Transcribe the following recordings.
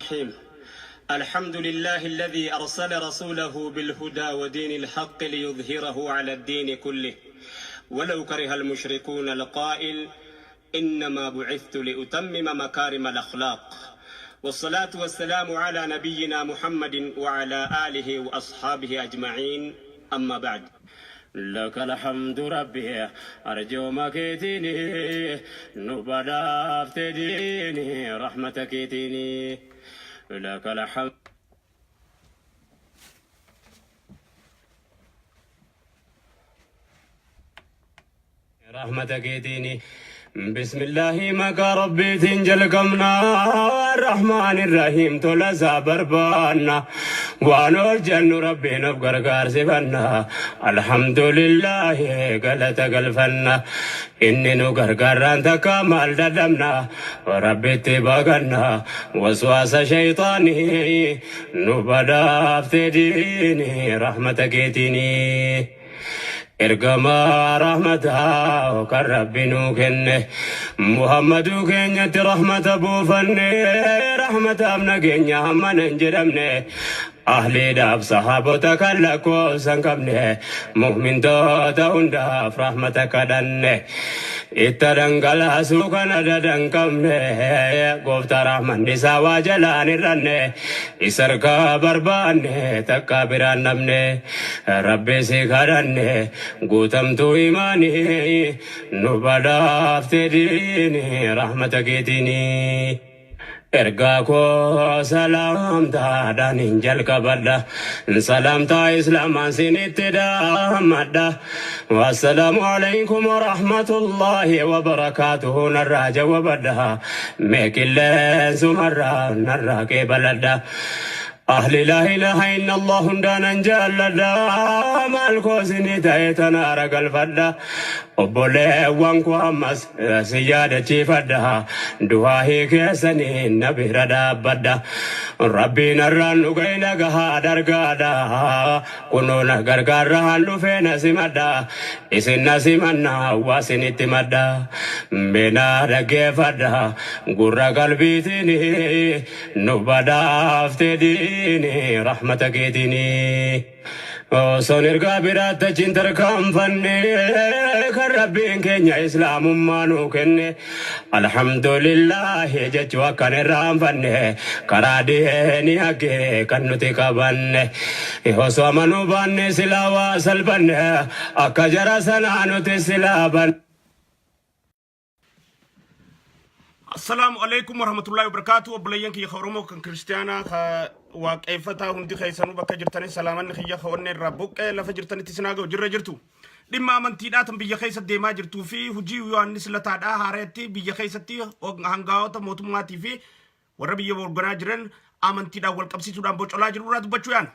الرحيم. الحمد لله الذي أرسل رسوله بالهدى ودين الحق ليظهره على الدين كله ولو كره المشركون القائل إنما بعثت لأتمم مكارم الأخلاق. والصلاة والسلام على نبينا محمد وعلى آله وأصحابه أجمعين. أما بعد. لك الحمد ربي أرجو مكيتيني نبدا افتديني رحمتك تيني لك الحمد رحمتك تيني بسم الله مكا ربي تنجل كمنا الرحمن الرحيم تلزا بربانا وانور جن ربي نبقر سفنا الحمد لله قلت قلفنا إني نقر أنت كمال ددمنا وربي تبقنا وسواس شيطاني نبدا افتديني رحمتك تيني إرقما رحمتا وكربنو كنه محمدو كنيت رحمة بوفنه رحمة ابن كنيا من انجرمنه أهلي داب صحابتك لكو سنكبنه مؤمن توتا هنداف رحمتك دنه إترنقل سوكنا ددنكمنه قفت رحمن دسا واجلان رنه إسرقا بربانه تكابران نبنه ربي سيخرنه قوتم تو إيماني نبدا افتديني رحمتك تيني إرقاكو سلام تا دانين جل كبدا سلام تا إسلام سنت دا مدا والسلام عليكم ورحمة الله وبركاته نراجع وبدا ميكل زمرا نراكي بلدا أهل لا إله إلا الله دانا جلدا مالكو سنتا يتنار قلفدا أبولي وانكو أمس سيادة فدا دعاهي كيسني نبي ردا بدا ربي نران نغينا غها درغادا كنونا غرغارا لفينا سمدا إسنا سمنا واسنت مدا بنا رغي فدا غرا قلبي تيني نبدا افتديني رحمتك تيني سونير قابرات تجنتر كام فني كربين كينيا إسلام مانو كني الحمد لله جتوا كان رام فني كراديني أكي كنوتي كبني يهوسوا منو بني سلاوا سلبني أكجرا سنانو تسلابن. السلام عليكم ورحمة الله وبركاته. وبليان كي خورمو كان كريستيانا واقفتا هندي خيسانو بكا جرتاني سلامان خيا خورني ربك لفجرتاني تسناغو جرجرتو dhimma amantiidhaatan biyya keessa deemaa jirtuu fi hojii Yohaannis Lataadhaa haareetti biyya keessatti hangaawota mootummaatii fi warra biyya borgonaa jiran amantiidhaan wal qabsiisuudhaan bocolaa jiru irraa dubbachuu yaana.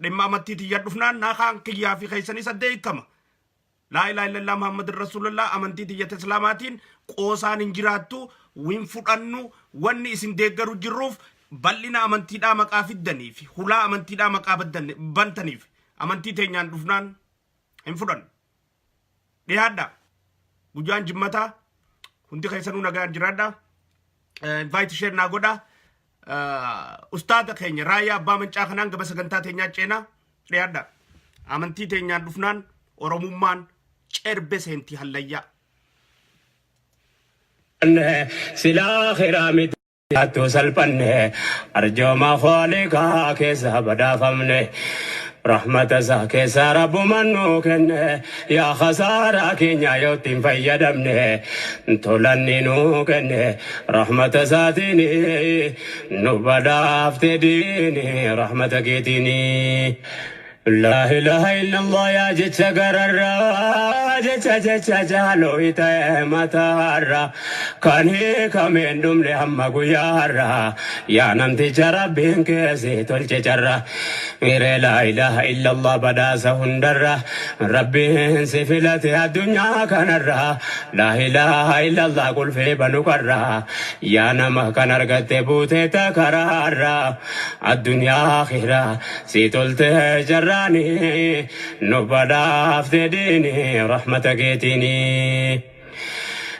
Dhimma amantiitiin yaadufnaan naakaan kiyyaa fi keessanii saddee hiikama. Laa ilaaha illallah Muhammad Rasulullah amantii tiyyata Islaamaatiin qoosaan hin jiraattu win fudhannu wanni isin deeggaru jirruuf bal'ina amantiidhaa maqaa fiddanii fi hulaa amantiidhaa maqaa bantaniif amantii teenyaan dhufnaan hin fudhannu. Dhiyaadha guyyaan jimmataa hundi keessanuu nagaan jiraadha. Invite share naa godha. Ustaada keenya raayyaa abbaa mancaa kanaan gaba sagantaa teenyaa ceenaa dhiyaadha. Amantii teenyaan dhufnaan oromummaan cerbe seentii hallayyaa. Silaa khiraamit attu salphanne arjooma khaliqaa keessa badaafamne. رحمة زاكي سارب منو كن يا خسارة كينيا يوتين فيدمني تولني نو كن رحمة زاتيني نبدا افتديني رحمة كيتيني لا إله إلا الله يا جتش قرر جتش جالو يتمتار كان هيك من دملي هم قيار يا نمتي جربين كيسي تلجي جرى لا إله إلا الله بدا سهندر ربي سفلتي الدنيا كنر لا إله إلا الله قل في بنكر يا نما كنرقت بوتي تكرار الدنيا آخرة سيتلت جرى نبدا افتديني رحمتك تيني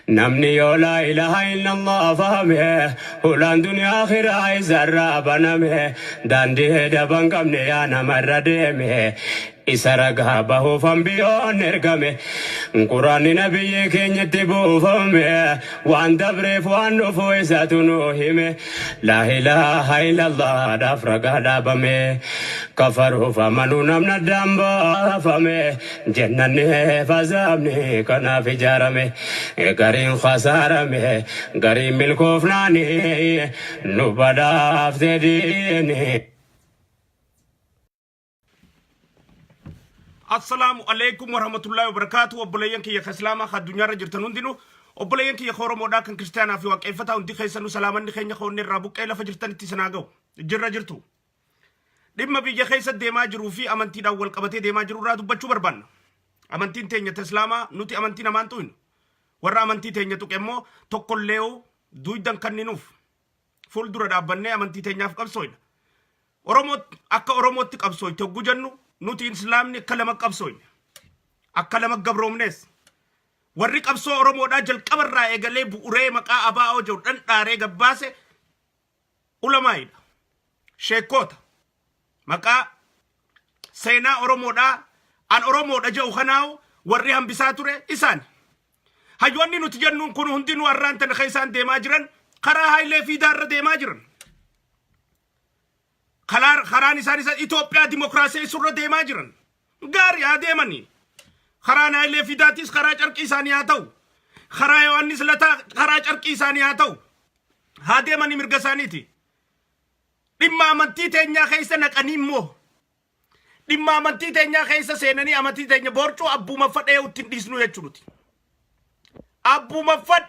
نمني لا إله إلا الله فهمه ولان دنيا آخر عايزر بنمه داندي دبن قمني أنا مردمه إسرقها بهو فنبيون نرقمه قرآن نبي كين يتبو فمه وان دبرف وان نفو إساتنوهمه لا إله إلا الله دفرق دابمه كفره فمنو نمنا الدنبا فمه جننه فزامنه كنا في جارمه غرين خسارمه غرين ملكوفناني نبدا أفتديني. السلام عليكم ورحمة الله وبركاته. وبلاين كي يخسلاما خد دنيا رجرتنون دينو وبلاين كي يخورو مودا كن كريستيانا في وقت إفتا وندي خيسانو سلاما نخين يخون الرابوك إلا فجرتن تسناغو جر جرتو لما بيجي خيسة ديما جرو في أمانتين أول قبتي ديما جرو رادو بچو بربان أمانتين تيني تسلاما نوتي أمانتين أمانتوين ورا أمانتين تيني توكمو توكل ليو دويدان كننوف فول دورا دابني أمانتين تيني فقبسوين أروموت أكا أروموت تقبسوين توقو جنو nuti islamni kalama qabsoy akkalama gabroomnes warri qabsoo oromoodha jalqabarraa eegalee bu'uree maqaa abaa'oo jedhu dhan dhaaree gabbaase ulamaa'idha sheekota maqaa seenaa oromoodha an oromoodha jedhu kanaawu warri hambisaa ture isaan hayyoonni nuti jennuun kun hundinuu arraan tan keeysaan deemaa jiran karaa haayilee fiidaarra deemaa jiran خراني ساري سا إثيوبيا ديمقراطية سورة ديما جرن غاري هاديماني خرانا اللي في داتيس خراج أركي سانياتو خراي وانيس لتا خراج أركي سانياتو هاديماني مرقسانيتي لما منتي تنيا خيسا نكانيمو لما منتي تنيا خيسا سيناني أمتي تنيا بورچو أبو مفاد ايو تنديسنو يچلوتي أبو مفاد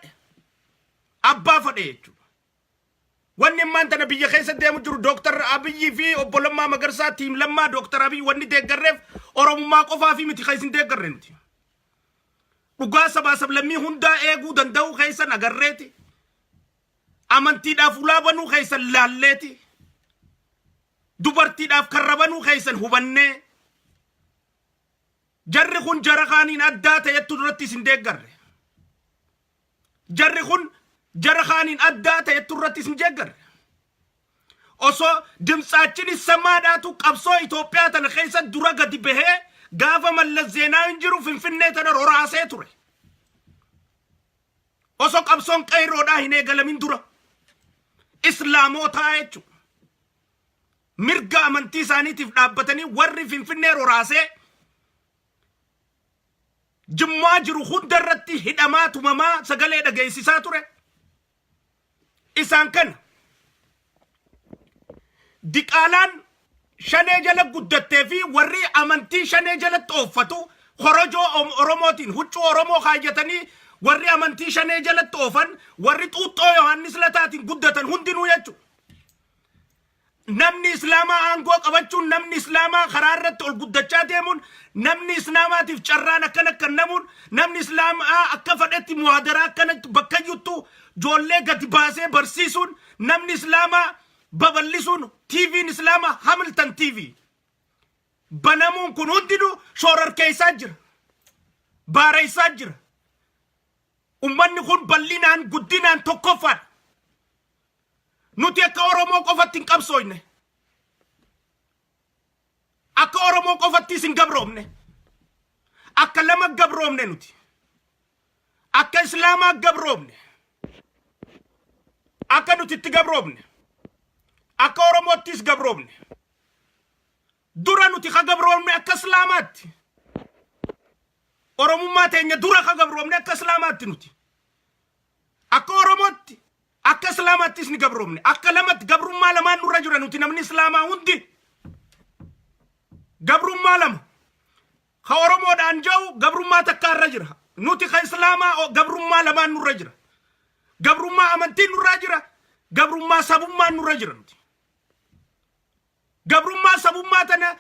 أبا فاد يچلو wanni man tana biyya keessa deemu jiru Dr. Abiy fi obbo Lammaa Magarsaa tiim Lammaa Dr. Abiy wanni deeggarreef Oromummaa qofaa fi miti keessa deeggarre nuti dhugaa sabaa sablammii hundaa eeguu danda'u keessa nagarreeti amantiidhaaf ulaa banuu keessa laalleeti dubartiidhaaf karrabanuu keessa hubannee jarri kun jara kaaniin addaa ta'ettu duratti isin deeggarre jarri kun jara khaanin adda ta'ettu irratti isin deeggarre osoo dimtsaachin samaadhaatu qabsoo Itoophiyaa tan keessa dura gadi bahee gaafa Mallas Zeenaawiin jiru Finfinnee tan roraasee ture osoo qabsoon qayroodhaa hin eegalamin dura islaamootaa jechu mirga amantii isaaniitiif dhaabbatanii warri Finfinnee roraasee jimmaa jiru hundarratti hidhamaa tumamaa sagalee dhageessisaa ture isaan kana diqaalaan shanee jala guddattee fi warri amantii shanee jala xooffatu horojoo oromootiin huccuu oromoo kaayyatanii warri amantii shanee jala xoofan warri xuuxxoo Yohaannis Lataatiin guddatan hundinuu jechu namni islaamaa aangoo qabachuun namni islaamaa karaa irratti ol guddachaa deemuun namni islaamaatiif carraan akkana kennamuun namni islaamaa akka fedhetti muhaadaraa akkanatti bakka juttu joollee gadi baasee barsiisuun namni islaamaa babal'isuun TV'n islaamaa Hamilton TV banamuun kun hundinuu shoorarkeessaa jira baareessaa jira ummanni kun bal'inaan guddinaan tokkoffaadha nuti akka Oromoo qofatti hin qabsoofne akka Oromoo qofatti isin gabroomne akka lama gabroomne nuti akka islaamaa gabroomne akka nuti itti gabroomne akka Oromoottis gabroomne dura nuti ka gabroomne akka islaamaatti Oromummaa teenya dura ka gabroomne akka islaamaatti nuti akka Oromootti akka islaamaattis ni gabroomne akka lamatti gabrummaa lamaan nurra jira nuti namni islaamaa hundi gabrummaa lama ka Oromoodhaan jiru gabrummaa takka irra jira nuti ka islaamaa gabrummaa lamaan nurra jira gabrummaa amantiin nurra jira gabrummaa sabummaa nurra jira nuti gabrummaa sabummaa tana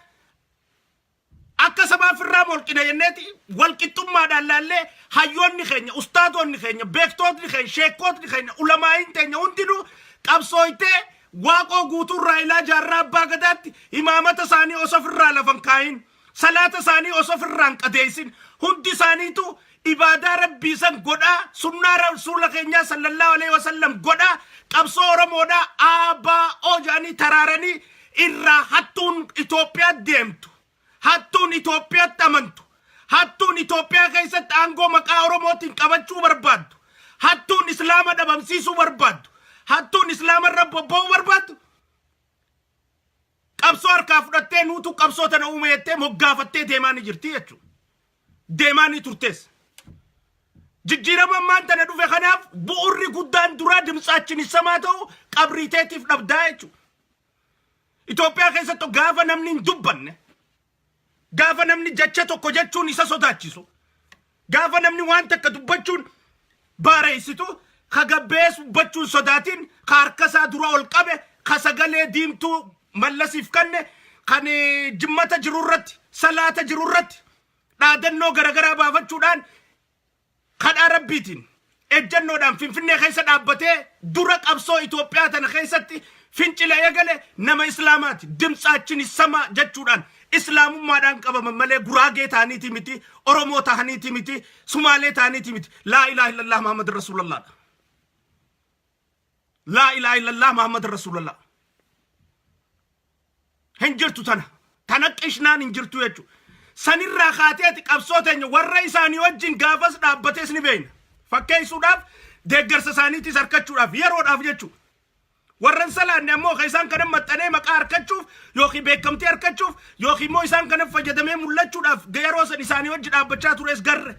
akka sabaaf irraa molqina yenneeti walqixxummaadhaan laallee hayyoonni keenya ustaadonni keenya beektootni keenya sheekkootni keenya ulamaa'iin teenya hundinuu qabsooytee waaqoo guutuurraa ilaa jaarraa abbaa gadaatti imaamata isaanii osoo ofirraa lafan kaayin salaata isaanii osoo ofirraa hin qadeessin hundi isaaniitu ibaadaa rabbii san godhaa sunnaa rasuula keenya sallallahu alaihi wasallam godhaa qabsoo oromoodhaa ABO jaanii taraaranii irraa hattuun Itoophiyaa deemtu hattuun Itoophiyaatti amantu hattuun Itoophiyaa keessatti aangoo maqaa oromootiin qabachuu barbaaddu hattuun islaama dhabamsiisuu barbaaddu hattuun islaama irra bobba'uu barbaaddu qabsoo harkaa fudhattee nuutu qabsoo tana uume jettee moggaafattee deemaa ni jirti jechuudha. Deemaa ni turtees. Jijjiirama maanta dhufe kanaaf bu'uurri guddaan duraa dimtsaachin isamaa ta'u qabriiteetiif dhabdaa jechuudha. Itoophiyaa keessatti gaafa namni hin dubbanne gaafa namni jecha tokko jechuun isa sodaachisu gaafa namni waan takka dubbachuun baareessitu kagabbees dubbachuun sodaatiin ka harkasaa dura ol qabe ka sagalee diimtuu mallasiif kanne kan jimmata jirurratti salaata jirurratti dhaadannoo garagaraa baafachuudhaan kadhaa rabbiitiin ejjannoodhaan finfinnee keessa dhaabbatee dura qabsoo Itoophiyaa tana keessatti fincila eegale nama islaamaati dimtsaachin isamaa jechuudhaan islaamummaadhaan qabaman malee guraagee ta'aniiti miti oromoo ta'aniiti miti sumaalee ta'aniiti miti laa ilaaha illallah muhammad rasuulallah laa ilaaha illallah muhammad rasuulallah hinjirtu tana qishnaan hinjirtu jechuudha. Sanirraa kaateeti qabsoo teenya warra isaanii wajjin gaafas dhaabbatees ni beeyna. Fakkeessuudhaaf deeggarsa isaaniitis harkachuudhaaf yeroodhaaf jechuudha. Warran salaanne ammoo ka isaan kana maxxanee maqaa harkachuuf yookiin beekamtii harkachuuf yookiin immoo isaan kana fayyadamee mul'achuudhaaf yeroo san isaanii wajji dhaabbachaa tures garre.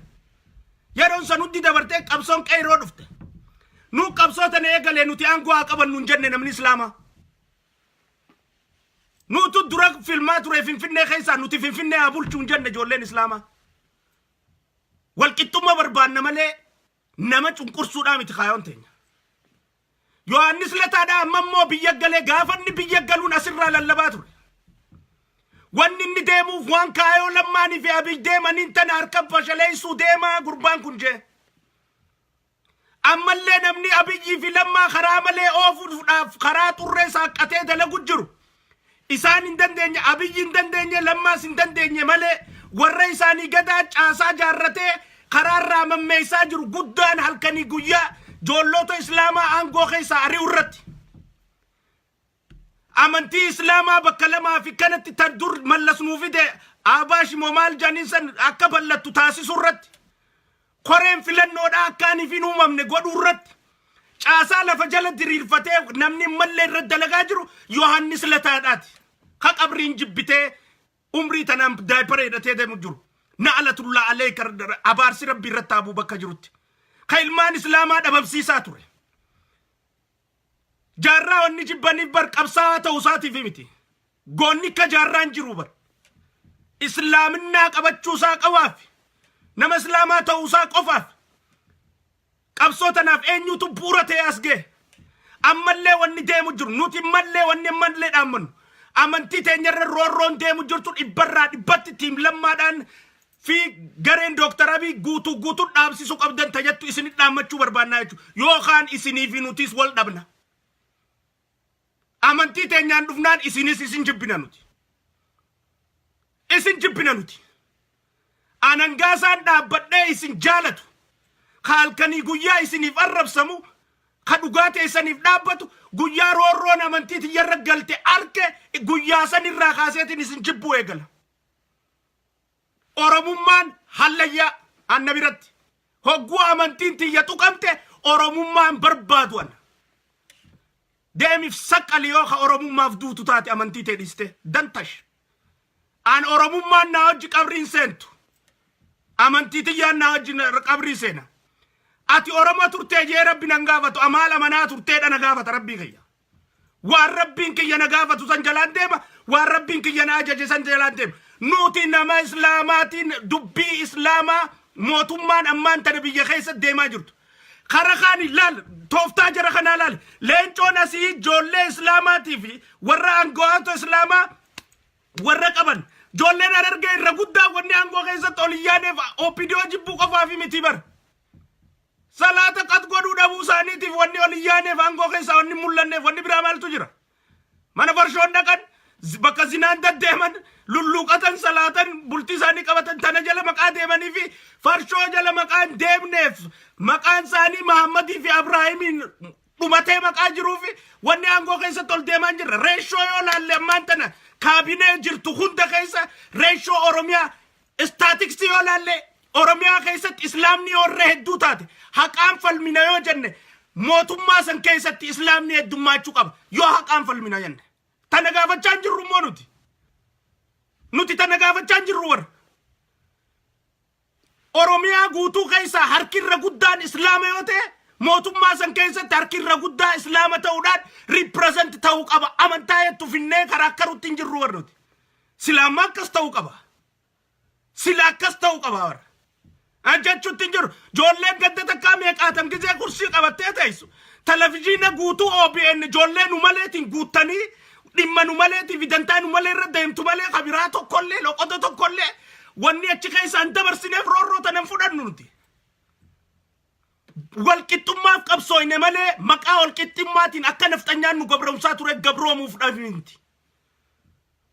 Yeroon san hundi dabartee qabsoon qeyroo dhufte. Nu qabsoo tana eegalee nuti aangoo haa qabannu hin jenne namni islaamaa. Nutu dura filmaa ture finfinnee keessa nuti finfinnee haa bulchuun jenne ijoolleen islaamaa. Walqixxummaa barbaanna malee nama cunqursuudhaa miti kaayoon teenya. Yohaannis Lataadhaa ammoo biyya galee gaafa inni biyya galuun asirraa lallabaa ture. Wanni inni deemuuf waan kaayoo lammaanii fi Abiy deemaniin tana harka bashaleessuu deemaa gurbaan kun jee. Ammallee namni Abiyyii fi lammaa karaa malee oofuudhaaf karaa xurree saaqqatee dalagu jiru. Isaan hin dandeenye Abiyyi hin dandeenye lammaas hin dandeenye malee warra isaanii gadaa caasaa jaarratee karaarraa mammeessaa jiru guddaan halkanii guyyaa joollota islaamaa aangoo keessaa ari'u irratti. Amantii islaamaa bakka lamaa fi kanatti tan dur mallasnuu fide Abaash moo maal janiin san akka ballattu taasisuu irratti. Koreen filannoodhaa akkaaniif hin uumamne godhuu irratti. Caasaa lafa jala diriirfatee namni mallee irra dalagaa jiru Yohaannis Lataadhaati. Ka qabriin jibbitee umrii tanaan daayipara hidhatee deemu jiru. Na'alatullah alayka abaarsi rabbii irratti abuu bakka jirutti. Ka ilmaan islaamaa dhabamsiisaa ture. Jaarraa wanni jibbaniif bar qabsaa ta'uu isaatiif miti. Goonni ka jaarraan jiru bar. Islaaminaa qabachuusaa qabaaf. Nama islaamaa ta'uusaa qofaaf. Qabsoo tanaaf eenyutu bu'uura ta'e as ga'e. Ammallee wanni deemu jiru nuti mallee wanni ammallee dhaammannu. Amantii teenyarra roorroon deemu jirtu dhibbarraa dhibbatti tiim lammaadhaan fi gareen Dr. Abiy guutuu dhaabsisuu qabdan tajattu isinit dhaammachuu barbaannaa jechuudha. Yookaan isinii fi nutis wal dhabna. Amantii teenyaan dhufnaan isinis isin jibbina nuti. Isin jibbina nuti. Anangaasaan dhaabbadhee isin jaalatu. Ka halkanii guyyaa isiniif arrabsamu ka dhugaa teessaniif dhaabbatu guyyaa roorroon amantii tiyyarra galte arke guyyaa sanirraa kaaseetiin isin jibbuu eegala. Oromummaan hallayyaa anna biratti hogguu amantiin tiyya tuqamte oromummaan barbaadu anna. Deemiif saqqali yoo ka oromummaaf duutu taate amantii tee dhiste dantash. An oromummaan naa hojji qabriin seentu. Amantii tiyyaan naa hojji qabrii seena. Ati Oromoo turtee jee rabbi nan gaafatu amaala manaa turteedha na gaafata rabbii kiyya. Waan rabbiin kiyya na gaafatu san jalaan deema waan rabbiin kiyya na ajaje san jalaan deema. Nuti nama islaamaatiin dubbii islaamaa mootummaan ammaan tana biyya keessa deemaa jirtu. Kara kaan ilaal tooftaa jara kanaa ilaal leencoon asii ijoollee islaamaatii fi warra aango'aatu islaamaa warra qaban ijoolleen Harargee irra guddaa wanni aangoo keessatti ol iyyaaneef OPDO jibbuu qofaa fi miti bara. Salata qad godhuu dhabuu isaaniitiif wanni ol iyyaaneef aangoo keessaa wanni mul'anneef wanni biraa maaltu jira. Mana farshoon dhaqan bakka zinaan daddeeman lulluqatan salaatan bultii isaanii qabatan tana jala maqaa deemanii fi farshoo jala maqaan deemneef maqaan isaanii Mahammadii fi Abrahaamin dhumatee maqaa jiruu fi wanni aangoo keessatti ol deemaan jirra. Reeshoo yoo laalle ammaan tana kaabinee jirtu hunda keessa reeshoo Oromiyaa istaatiksii yoo laalle Oromiyaa keessatti islaamni warra hedduu taate haqaan falmina yoo jenne mootummaa san keessatti islaamni heddummaachuu qaba yoo haqaan falmina jenne. Tana gaafachaa hin jirru moo nuti tana gaafachaa hin jirru warra. Oromiyaa guutuu keessa harkirra guddaan islaama yoo ta'e mootummaa san keessatti harkirra guddaa islaama ta'uudhaan riipireezent ta'uu qaba. Amantaa hedduu finnee karaakkaruutti hin jirru warra nuti. Silaamma akkas ta'uu qaba. Sila akkas ta'uu qaba warra. Jechuutti hin jiru. Joolleen gadda takkaa meeqaatam gizee kursii qabattee teessu. Televiziina guutuu OBN joollee nu maleetiin guuttanii dhimma nu maleetiif dantaa nu malee irra deemtu malee kabiraa tokkollee loqota tokkollee wanni achi keessaan dabarsineef roorroo tanan fudhannu nuti. Walqixxummaaf qabsooyne malee maqaa walqixxummaatiin akka nafxanyaan nu gabroomsaa ture gabroomuuf dhaabinti.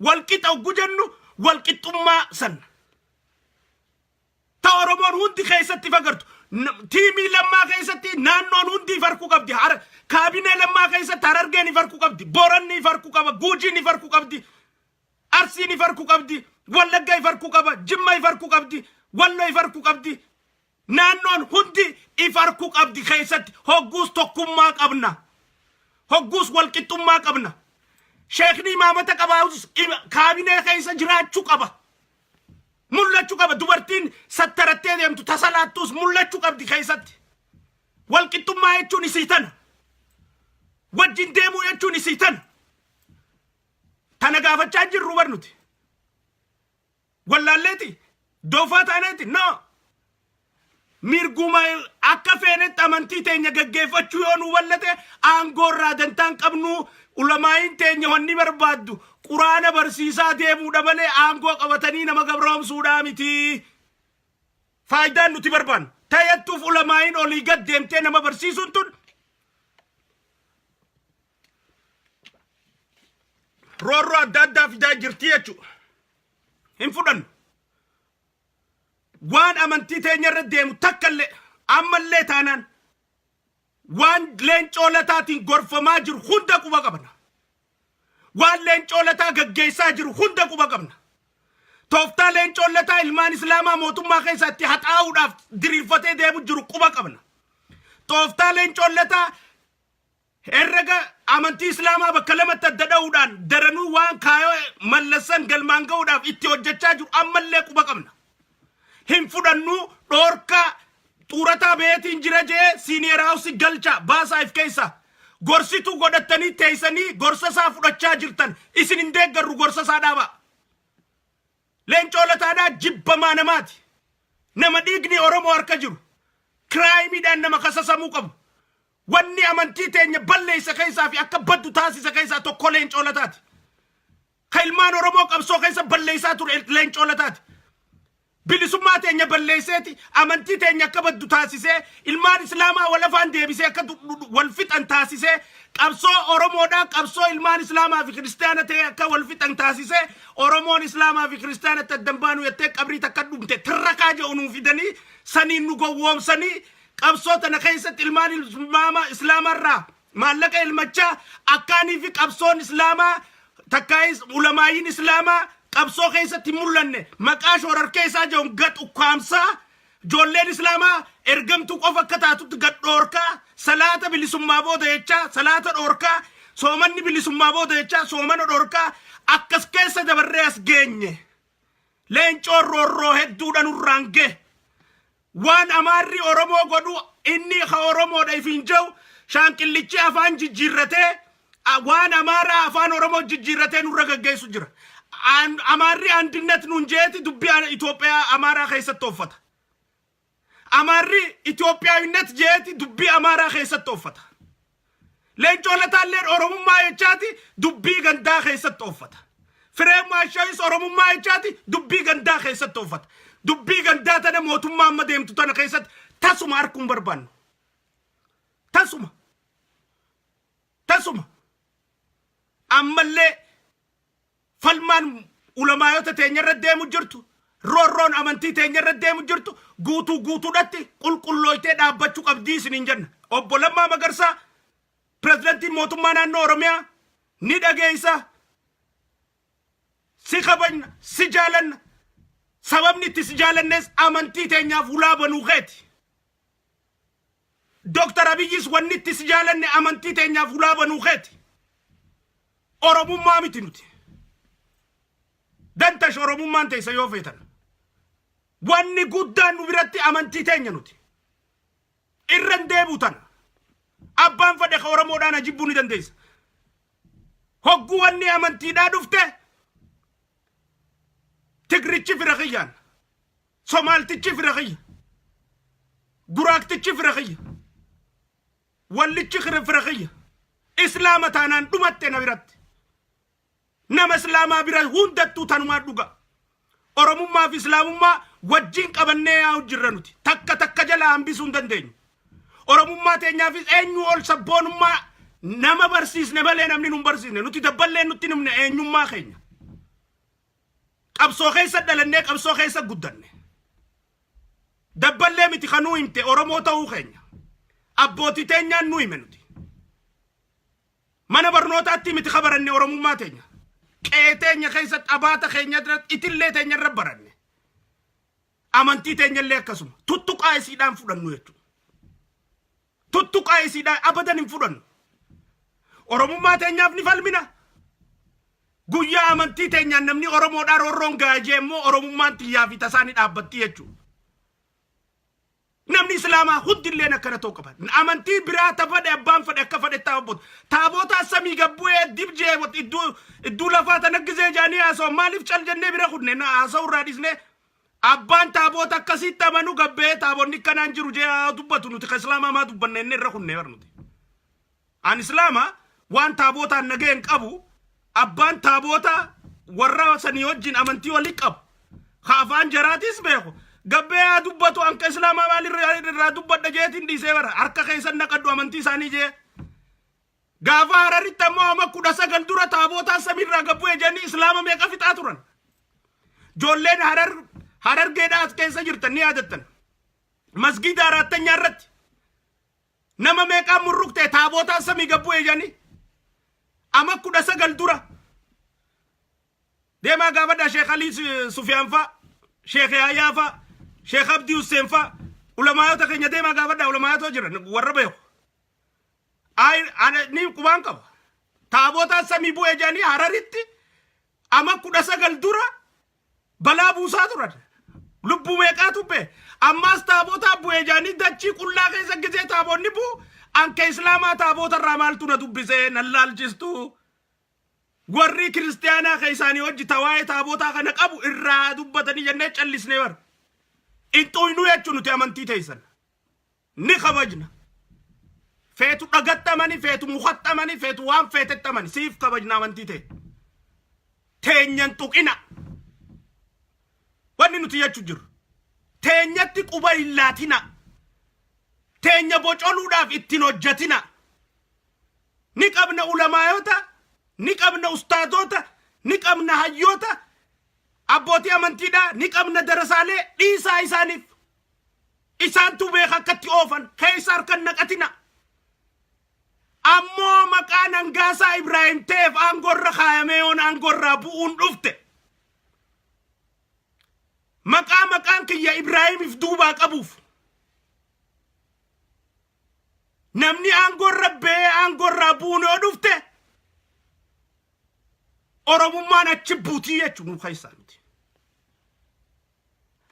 Walqixa oggu jennu walqixxummaa san. Ta Oromoon hundi keessatti fagartu. Tiimii lammaa keessatti naannoon hundi farquu qabdi. Kaabinee lammaa keessatti Harargeen farquu qabdi. Booranni farquu qaba. Guujiin farquu qabdi. Arsiin farquu qabdi. Wallaggaa farquu qaba. Jimma farquu qabdi. Walloo farquu qabdi. Naannoon hundi farquu qabdi keessatti hogguus tokkummaa qabna. Hogguus walqixxummaa qabna. Sheekni imaamata qabaus kaabinee keessa jiraachuu qaba. Mul'achuu qaba. Dubartiin sattarattee deemtu tasalaattus mul'achuu qabdi keessatti. Walqixxummaa jechuun isii tana. Wajjin deemuu jechuun isii tana. Tana gaafachaa jirru barnuti. Wallaalleeti. Doofaa taaneeti. No. Mirguma akka feenetti amantii teenya gaggeeffachuu yoo nu wallate aangoorraa dantaan qabnu ulamaayin teenya wanni barbaaddu quraana barsiisaa deemuudha malee aangoo qabatanii nama gabroomsuudhaa miti. Faayidaan nuti barbaannu tayyattuuf ulamaayin olii gad deemtee nama barsiisuun tun roorroo adda addaa fidaa jirti jechuudha. Hin fudhannu. Waan amantii teenya irra deemu takkallee ammallee taanaan waan leencolataatiin gorfamaa jiru hunda quba qabna. Waan leencolataa gaggeessaa jiru hunda quba qabna. Tooftaa leencolataa ilmaan islaamaa mootummaa keessatti haxaa'uudhaaf diriirfatee deemu jiru quba qabna. Tooftaa leencolataa herrega amantii islaamaa bakka lamatti adda dha'uudhaan daranuu waan kaayoo mallassan galmaan ga'uudhaaf itti hojjechaa jiru ammallee quba qabna. Hin fudhannu dhoorka xuurataa beetiin jira jee siiniyer haawusi galcha baasaa if keessa gorsituu godhattanii teessanii gorsa isaa fudhachaa jirtan isin hin deeggarru gorsa isaa dhaaba. Leencolataadhaa jibbamaa namaati. Nama dhiigni Oromoo harka jiru. Kiraayimiidhaan nama kasasamuu qabu. Wanni amantii teenya balleessa keessaa fi akka baddu taasisa keessaa tokko leencolataati. Ka ilmaan Oromoo qabsoo keessa balleessaa ture leencolataati. Bilisummaa teenya balleesseeti amantii teenya akka baddu taasisee ilmaan islaamaa wal afaan deebisee akka wal fixan taasisee qabsoo Oromoodhaa qabsoo ilmaan islaamaa fi kiristaana ta'e akka wal fixan taasisee Oromoon islaamaa fi kiristaana addan baanu jettee qabrii takka dhumte tirrakaa jedhu nuu fidanii saniin nu gowwoomsanii qabsoo tana keessatti ilmaan islaamarraa maallaqa ilmachaa akkaanii fi qabsoon islaamaa takkaayis ulamaayin islaamaa qabsoo keessatti mul'anne maqaa shoorar keessaa jiruun gad ukkaamsaa joolleen islaamaa ergamtuu qofa akka taatutti gad dhoorkaa salaata bilisummaa booda jechaa salaata dhoorkaa soomanni bilisummaa booda jechaa soomana dhoorkaa akkas keessa dabarree as geenye leencoon roorroo hedduudhaan urraan gee waan amaarri Oromoo godhu inni ha Oromoodha ifiin jiru shaanqillichi afaan jijjiirratee waan amaaraa afaan Oromoo jijjiirratee nurra gaggeessu jira. Amarri andinet nunjeeti dubbi Itoophiyaa amaaraa keessatti uffata. Amarri Itoophiyaawinnet jeeti dubbi amaaraa keessatti uffata. Leencolataalleen Oromummaa jechaati dubbii gandaa keessatti uffata. Fireem Maashayis Oromummaa jechaati dubbii gandaa keessatti uffata. Dubbii gandaa tana mootummaa amma deemtu tana keessatti tasuma harkuun barbaannu. Tasuma. Ammallee falmaan ulamaayota teenya irra deemu jirtu roorroon amantii teenya irra deemu jirtu guutuudhatti qulqullooytee dhaabbachuu qabdii isiniin jenna. Obbo Lammaa Magarsaa pirezidantiin mootummaa naannoo Oromiyaa ni dhageessa. Si kabajna, si jaalanna. Sababni itti si jaalannes amantii teenyaaf ulaa banuu keeti. Dr. Abiyyis wanni itti si jaalanne amantii teenyaaf ulaa banuu keeti. Oromummaa miti nuti. Dantash Oromummaan teessa yoo feetan. Wanni guddaan nu biratti amantii teenya nuti. Irran deebu tana. Abbaan fedhe ka Oromoodhaan ajibbuu ni dandeessa. Hogguu wanni amantiidhaa dhufte Tigrichi firaqiyyaan, Somaaltichi firaqiyya, Guraagtichi firaqiyya, Wallichi firaqiyya, Islaama taanaan dhumatte na biratti. Nama Islaamaa bira hundattuu tanumaa dhuga. Oromummaa fi Islaamummaa wajjin qabannee yaa jirra nuti. Takka jala hambisuu hin dandeenyu. Oromummaa teenyaafis eenyu ol sabboonummaa nama barsiisne malee namni nun barsiisne. Nuti dabballee nutti nimne eenyummaa keenya. Qabsoo keessa dhalannee qabsoo keessa guddanne. Dabballee miti kanuu himte Oromoo ta'uu keenya. Abbootii teenyaan nu hime nuti. Mana barnootaatti miti kabaranne Oromummaa teenya. Qe'ee teenya keessa abaata keenya itillee teenya irra baranne. Amantii teenyallee akkasuma. Tuttuqaa isiidhaan fudhannu jechuudha. Tuttuqaa isiidhaan abadan hin fudhannu. Oromummaa teenyaaf ni falmina. Guyyaa amantii teenyaan namni Oromoodhaan roorroon gaajee immoo Oromummaan xiyyaa fi tasaanii dhaabbatti jechuudha. Namni Islaamaa hundilleen akkana ta'uu qaba. Amantii biraa tafadhe abbaan fadhe akka fadhe taabota. Taabota samii gabbu'ee dibjee iddoo lafaa tanaggizee jaanii haasa'u maaliif cal jennee bira kunne haasa'u irraa dhisnee abbaan taabota akkasitti amanu gabbee taabonni kanaan jiru jee dubbatu nuti ka Islaamaa maa dubbanne inni irra kunne barnuti. An Islaamaa waan taabotaan nageen qabu abbaan taabota warra sanii wajjin amantii walii qabu. Afaan jaraatis beeku. Gabbee dubbatu anka Islaamaa maalirraa dubbadha jeetiin dhiisee bara harka keessan naqadhu amantii isaanii jee. Gaafa Hararitti ammoo amma 19 dura taabotaan samiirraa gabbu'ee jenni Islaama meeqa fixaa turan. Joolleen Harargeedhaa as keessa jirtan ni yaadattan. Masgiida Araattanyaa irratti nama meeqaan murruqte taabotaan samii gabbu'ee jenni. Amma 19 dura. Deemaa gaafadha Sheekh Ali Sufyaan fa'a, Sheekh Yahyaa fa'a, Sheekh Abdii Hussein fa'a ulamaayota keenya deemaa gaafadha ulamaayota jiran warra beeku. Ni qubaan qaba. Taabotaan samii bu'ee jedhanii Hararitti amma 19 dura balaa buusaa turan. Lubbuu meeqaatu bee. Ammaas taabotaan bu'ee jedhanii dachii qullaa keessa gisee taabonni bu'u anka Islaamaa taabota irraa maaltu na dubbisee nan laalchistu. Warri kiristaanaa keessaanii hojii tawaa'ee taabotaa kana qabu irraa dubbatanii jennee callisnee bara. Intuu inuu jechuun nuti amantii teessan. Ni kabajna. Feetu dhagattamani, feetu muqattamani, feetu waan feetettamani. Siif kabajna amantii ta'e. Teenyan tuqina. Wanni nuti jechuu jiru. Teenyatti quba hin laatina. Teenya bocoluudhaaf ittiin hojjatina. Ni qabna ulamaayota, ni qabna ustaadota, ni qabna hayyoota, abbootii amantiidhaa, ni qabna darasaalee dhiisaa isaaniif. Isaantu beeka akkatti oofan, keessa harkan naqatina. Ammoo maqaan Angaasaa Ibraahim ta'eef aangorra kaayamee yoon aangorraa bu'uun dhufte. Maqaan kiyya Ibraahimiif duubaa qabuuf. Namni aangorra bee aangorraa bu'uun yoo dhufte. Oromummaan achi buutii jechuun nu keessaa miti.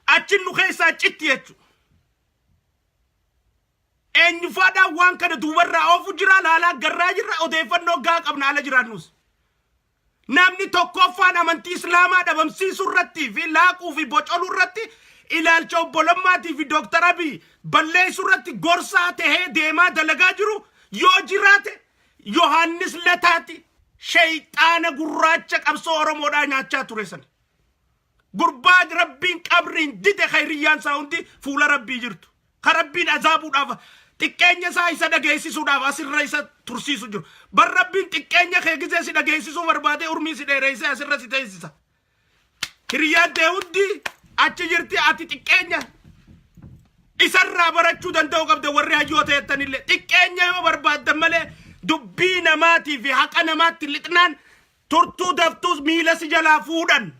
Achi nu keessaa citti jechuun. Eenyufaadhaan waan kana duubarraa oofu jira laalaa garraa jirra odeeffannoo gaa qabna ala jiraannus. Namni tokkoffaan amantii Islaamaa dhabamsiisuu irratti fi laaquu fi bocoluu irratti ilaalcha obbo Lammaatii fi Dr. Abiy balleessuu irratti gorsaa tahee deemaa dalagaa jiru yoo jiraate Yohaannis Lataati. Shayxaana gurraacha qabsoo Oromoodhaa nyaachaa ture san. Gurbaa Rabbiin qabriin dide khairiyyaan isaa hundi fuula Rabbii jirtu. Ka Rabbiin azaabuudhaaf xiqqeenya isaa isa dhageessisuudhaaf asirra isa tursiisu jiru. Bar rabbiin xiqqeenya kee gisee si dhageessisuu barbaade urmii si dheereessee asirra si teessisa. Hiriyyaan tee hundi achi jirti ati xiqqeenya isarraa barachuu danda'u qabda warri hayyoota jettanillee xiqqeenya yoo barbaaddan malee dubbii namaatii fi haqa namaatti lixnaan turtuu daftuus miila si jalaa fuudhan.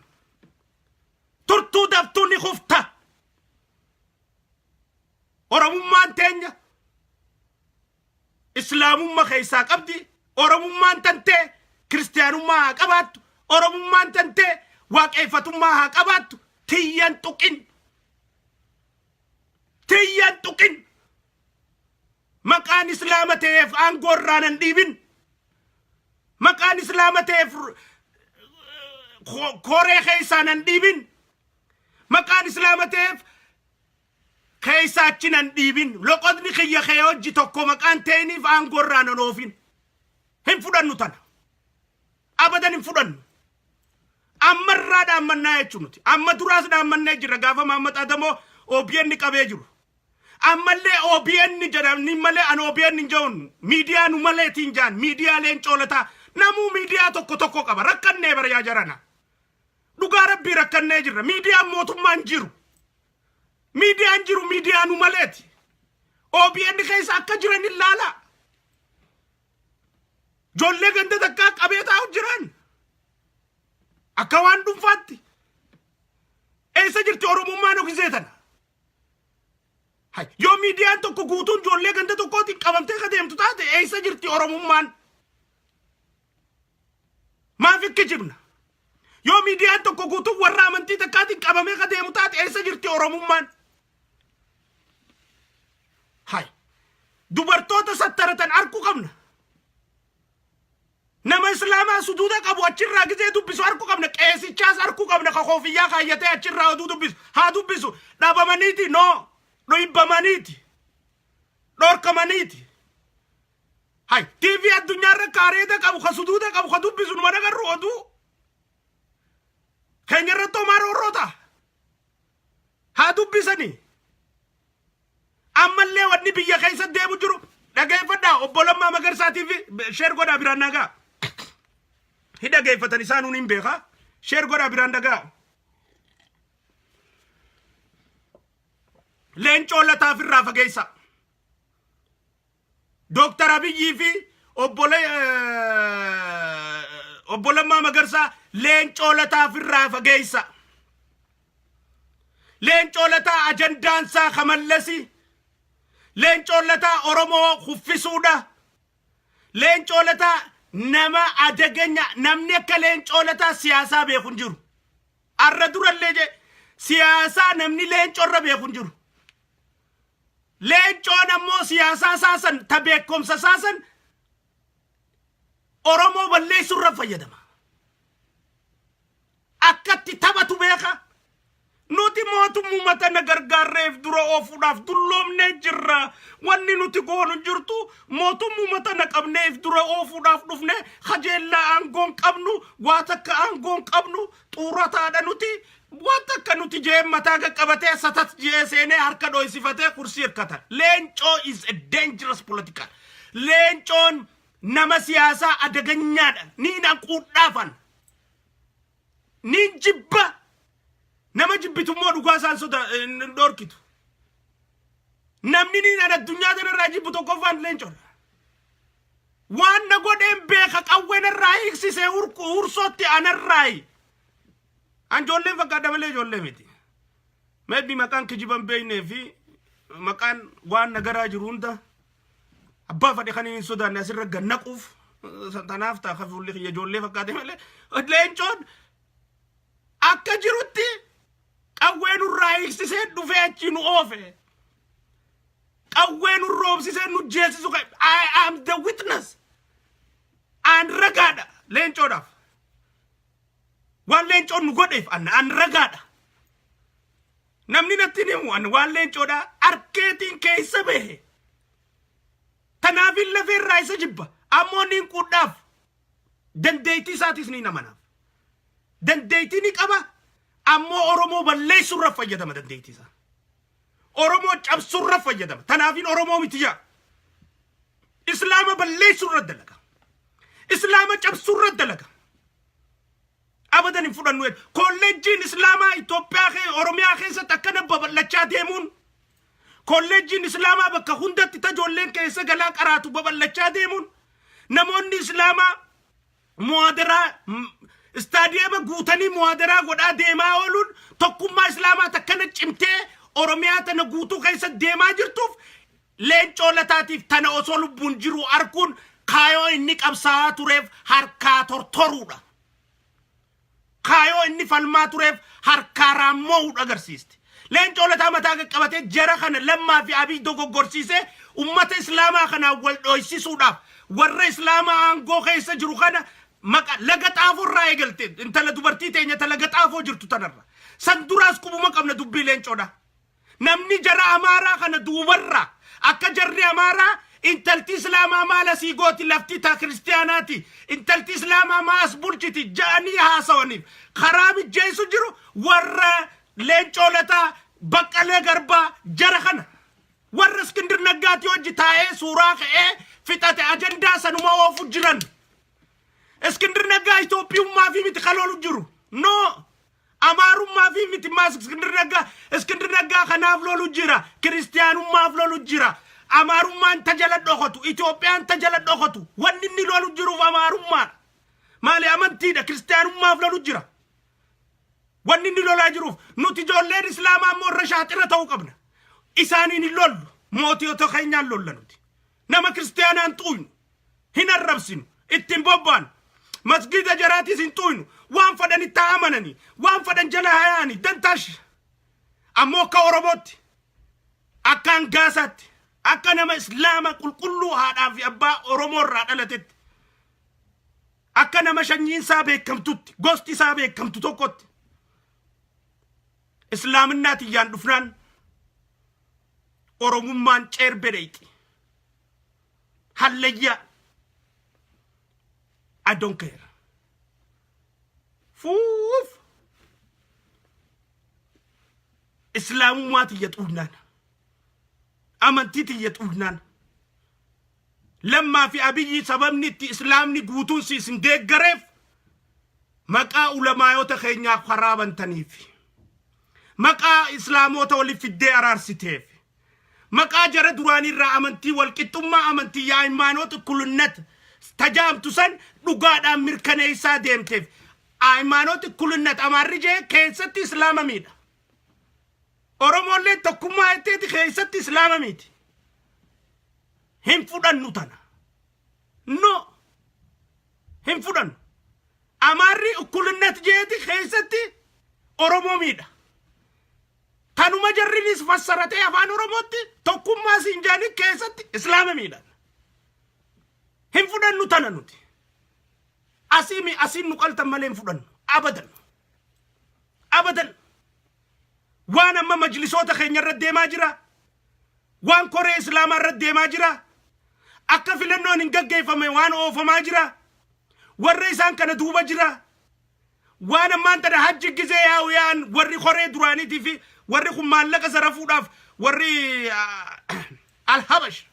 Turtuu daftuu ni kufta. Oromummaan teenya islaamummaa keessaa qabdi. Oromummaan tantee kiristaanummaa haa qabaattu. Oromummaan tantee waaqeffatummaa haa qabaattu. Tiyyan tuqin. Tiyyan tuqin. Maqaan islaama ta'eef aangoo irraa nan dhiibin. Maqaan islaama ta'eef koree keessaa nan dhiibin. Maqaan islaama ta'eef keessaa achi nan dhiibin. Loqotni kiyya kee hojii tokko maqaan ta'iniif aangoo irraa nan oofin. Hin fudhannu tana. Abadan hin fudhannu. Amma irraa dhaammannaa jechuun nuti. Amma duraas dhaammannee jirra gaafa Maammat Adamoo OBN qabee jiru. Ammallee OBN jedhamni malee an OBN hin jedhuun miidiyaa nu maleetiin jaan miidiyaaleen coolataa namuu miidiyaa tokko qaba rakkannee bara yaa jarana. Dhugaa rabbii rakkannee jirra miidiyaan mootummaan jiru. Miidiyaan jiru miidiyaa nu maleeti. OBN keessa akka jiran ilaala. Joollee ganda takkaa qabee taa'u jiran. Akka waan dhuunfaatti. Eessa jirti Oromummaan ogisee tana? Yoo miidiyaan tokko guutuun joollee ganda tokkootiin qabamtee ka deemtu taate eessa jirti Oromummaan? Maaf ekki jibna? Yoo miidiyaan tokko guutuun warra amantii takkaatiin qabamee ka deemu taate eessa jirti Oromummaan? Dubartoota sattaratan arkuu qabna. Nama islaamaa suduuda qabu achirraa gisee dubbisu arkuu qabna. Qeesichaas arkuu qabna ka koofiyyaa kaayyatee achirraa oduu dubbisu. Haa dubbisu. Dhabamaniiti noo. Dhoibamaniiti. Dhorkamaniiti. TV addunyaarra kaareeta qabu ka suduuda qabu ka dubbisu numa nagarru oduu. Keenyarratti homaa roorroota. Haa dubbisanii. Ammallee wanni biyya keessa deemu jiru dhageeffadhaa obbo Lammaa Magarsaa fi sheer godhaa biraan nagaa. Hidhageeffatan isaanuun hin beekaa. Sheer godhaa biraan nagaa. Leencoo Lataaf irraa fageessa. Dooktar Abiyyii fi obbo Lammaa Magarsaa Leencoo Lataaf irraa fageessa. Leencoo Lataa ajandaansaa kamallasi. Leencoo Lataa Oromoo kuffisuudha. Leencoo Lataa nama adaganya namni akka Leencoo Lataa siyaasaa beeku hin jiru. Arra durallee je siyaasaa namni Leencoo irra beeku hin jiru. Leencoon ammoo siyaasaa saasan ta beekumsa saasan Oromoo balleessuu irra fayyadama. Akkatti taphatu beeka. Nuti mootummaa na gargaarreef dura oofuudhaaf dulloomnee jirra. Wanni nuti goonu jirtu mootummaa na qabneef dura oofuudhaaf dhufne kajeellaa aangoon qabnu waa takka aangoon qabnu xuurataadha nuti waa takka nuti jeen mataa qabatee satat jee seenee harka dhoysifatee kursii hirkata. Leencoo is a dangerous political. Leencoon nama siyaasaa adaganyaadha. Niin hanquudhaafan. Niin jibba. Nama jibbitummoo dhugaa isaan soda dhorkitu. Namni niin addunyaa kanarraa jibbu tokkoffaan Leencoodha. Waan na godheen beeka qawween irraa hiiksisee hursootti anarraayi. An ijoolleen fakkaata malee ijoollee miti. Maybe maqaan kijiban beeynee fi maqaan waan nagaraa jiru hunda abbaa fadhe kan hin sodaanne asirra gannaquuf tanaaf ta'a kafuullee kiyya ijoollee fakkaate malee Leencoon akka jirutti qawween irraa hiiksisee dhufee achi nu oofe. Qawween roobsisee nu jeesisu I am the witness. An ragaadha Leencoodhaaf. Waan Leencoon nu godheef an ragaadha. Namni natti himu waan Leencoodha arkeetiin keessa bahe. Kanaafin lafeerraa isa jibba. Ammoo niin quudhaaf dandeettii isaatis ni namanaaf. Dandeettii ni qaba. Ammoo Oromoo balleessuurra fayyadama dandeettii isaa. Oromoo cabsuurra fayyadama. Kanaafin Oromoo miti yaa. إسلام بالليس الرد لك إسلام جبس الرد لك أبدا ينفرد نويل كوليجين إسلاما إثيوبيا خي أوروميا خي ستكنا ببلتشا ديمون كوليجين إسلاما بكا هندا تتجولين كيسا غلاك أراتو ببلتشا ديمون نمون إسلاما موادرة استاديما غوتاني موادرة غدا ديما أولون تقوم إسلاما تكنا جمتي أوروميا تنا غوتو كيسا ديما جرتوف لين جولتاتيف تنا أصول بونجرو أركون كايو إنك أبسا توريف هاركا تورتورودا كايو إني فالما توريف هاركا رامود أغرسيست لين جولتا متاقا قبتي جرخنا لما في أبي دوغو غرسيسي أمة إسلاما خنا والدويسي سوداف ور إسلاما أنغو خيسا جروخنا مكا لغت آفو الرأي قلتي انت لدوبرتي تيني تلغت آفو جرتو تنرى سندراس كوبو مكامنا دوبي لين جودا نمني جرى أمارا خنا دوبرا أكا جري أمارا انتلتي إسلاما مالا سيغوتي لفتي تا كريستياناتي انتلتي إسلاما ما أسبولجتي جاني هاسوانيف خرابي جيسو جرو ور لين جولتا بقالي غربا جرخنا ور اسكندر نقاتي وجي تاي سوراخ فتاتي أجندا سنما وفو جران اسكندر نقا إثيوبيا ما في متخلولو جرو نو أمارو ما في مت ماس اسكندر نقا خنافلولو جرا كريستيانو ما فلولو جرا أمارو ما انتجل دوخطو إثيوبيا انتجل دوخطو ونني لولو جرو فأمارو ما مالي أمانتي دا كريستيانو ما فلولو جرا ونني لولا جرو نوتي جولين إسلام أمور رشاتنا توقبنا إساني نلول موتي وتخينيان لولا نوتي نما كريستيانا انتوين هنا الربسين اتنبوبان مسجد جراتي سنتوين وان فدن التامنني وان فدن جلاهياني دنتاش أموكا وربوتي أكان غاسات أكان ما إسلاما كل هذا في أبا أورومور رادلتت أكان ما شنين سابق كم توت غوستي سابق كم توتوكوت إسلام الناتي يان دفران أوروممان چير بريتي هليا I don't care. فوف إسلام ما تيتقولنا أمنتي تيتقولنا لما في أبي سببني تي إسلامني قوتون سيسن ديك غريف مكا علماء يتخينيا خرابا تنيفي مكا إسلام وتولي في الدي أرار ستيف مكا جرى دراني را أمنتي والكتما أمنتي يا إيمانوت كل النت تجام تسن نقاد أمير كنيسة ديمتف أيمانوت كل النت أمارجة كيسة إسلام ميدا أورمولي تكما أتيت كيسة إسلام ميد هم فودان نوتانا نو هم فودان أماري كل النت جيتي كيسة أورمو ميدا كانوا مجرين فسرتي أفان أورموتي تكما سنجاني كيسة إسلام ميدا هم فودان نوتانا نوتي أسين نقلت مالين فودان أبدا أبدا وانا ما مجلسوتا خيني رد ما جرا وان كوري إسلام رد ما جرا أكا فيلنو ننقاقي فما وان أوفا ما جرا والرئيسان كان دوبا جرا وانا ما انت حج جزي ياويان وري خوري دراني تيفي وري خمان لك سرفو داف وري الحبش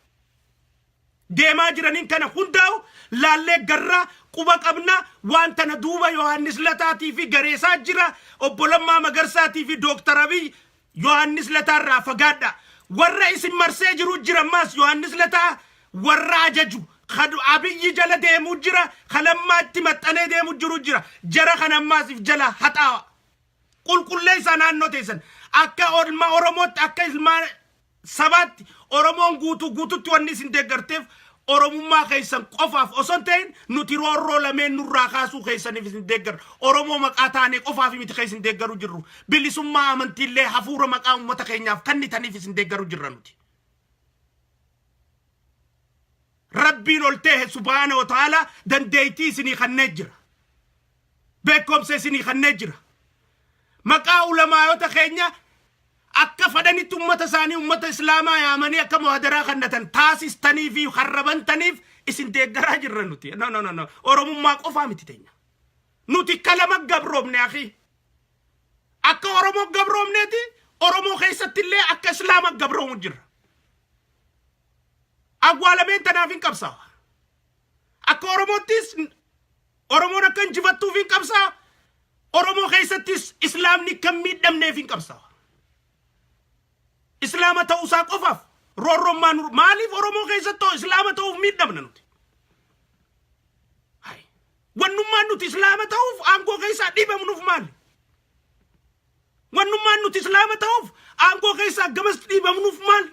ديما جرانين كان خنداو لالي قرى قوبا قبنا وان تندوبا يوهانس لتاتي في غريسات جرا وبولما مغرساتي في دكتور أبي يوهانس لتا رافقادا والرئيس مرسي جرو جرا ماس يوهانس لتا والراججو خدو أبي جلا ديمو جرا خلما تمتاني ديمو جرو جرا خنماس في جلا حتاوا قل ليسا نانو تيسن أكا أورموت أكا إسلام سبات أورمون غوتو تواني سندقرتف Oromummaa keessan qofaaf osoo ta'in nuti roorroo lameen nurraa kaasuu keessaniif isin deeggaru. Oromoo maqaa taanee qofaaf miti kan isin deeggaru jirru. Bilisummaa amantiillee hafuura maqaa uummata keenyaaf kennitaniif isin deeggaru jirra nuti. Rabbiin ol ta'e subhaanahu wa ta'ala dandeettii isinii kennee jira. Beekumsa isinii kennee jira. Maqaa ulamaayota keenya akka fadanitti ummata isaanii ummata islaamaa yaamanii akka muhadaraa kannatan taasistanii fi harrabantaniif isin deeggaraa jirra nuti. No. Oromummaa qofaa miti teenya. Nuti kalama gabroomne akhi. Akka Oromoo gabroomneeti Oromoo keessatti illee akka islaama gabroomu jirra. awwaalameen tanaaf hin qabsaa akka Oromootis Oromoon akka injifattuuf hin qabsaa Oromoo keessattis islaamni kan miidhamneef hin qabsaa islaama ta'uusaa qofaaf roorrommaan maaliif Oromoo keessattuu islaama ta'uuf miidhamna nuti wannummaan nuti islaama ta'uuf aangoo keessaa dhiibamnuuf maali wannummaan nuti islaama ta'uuf aangoo keessaa gamas dhiibamnuuf maali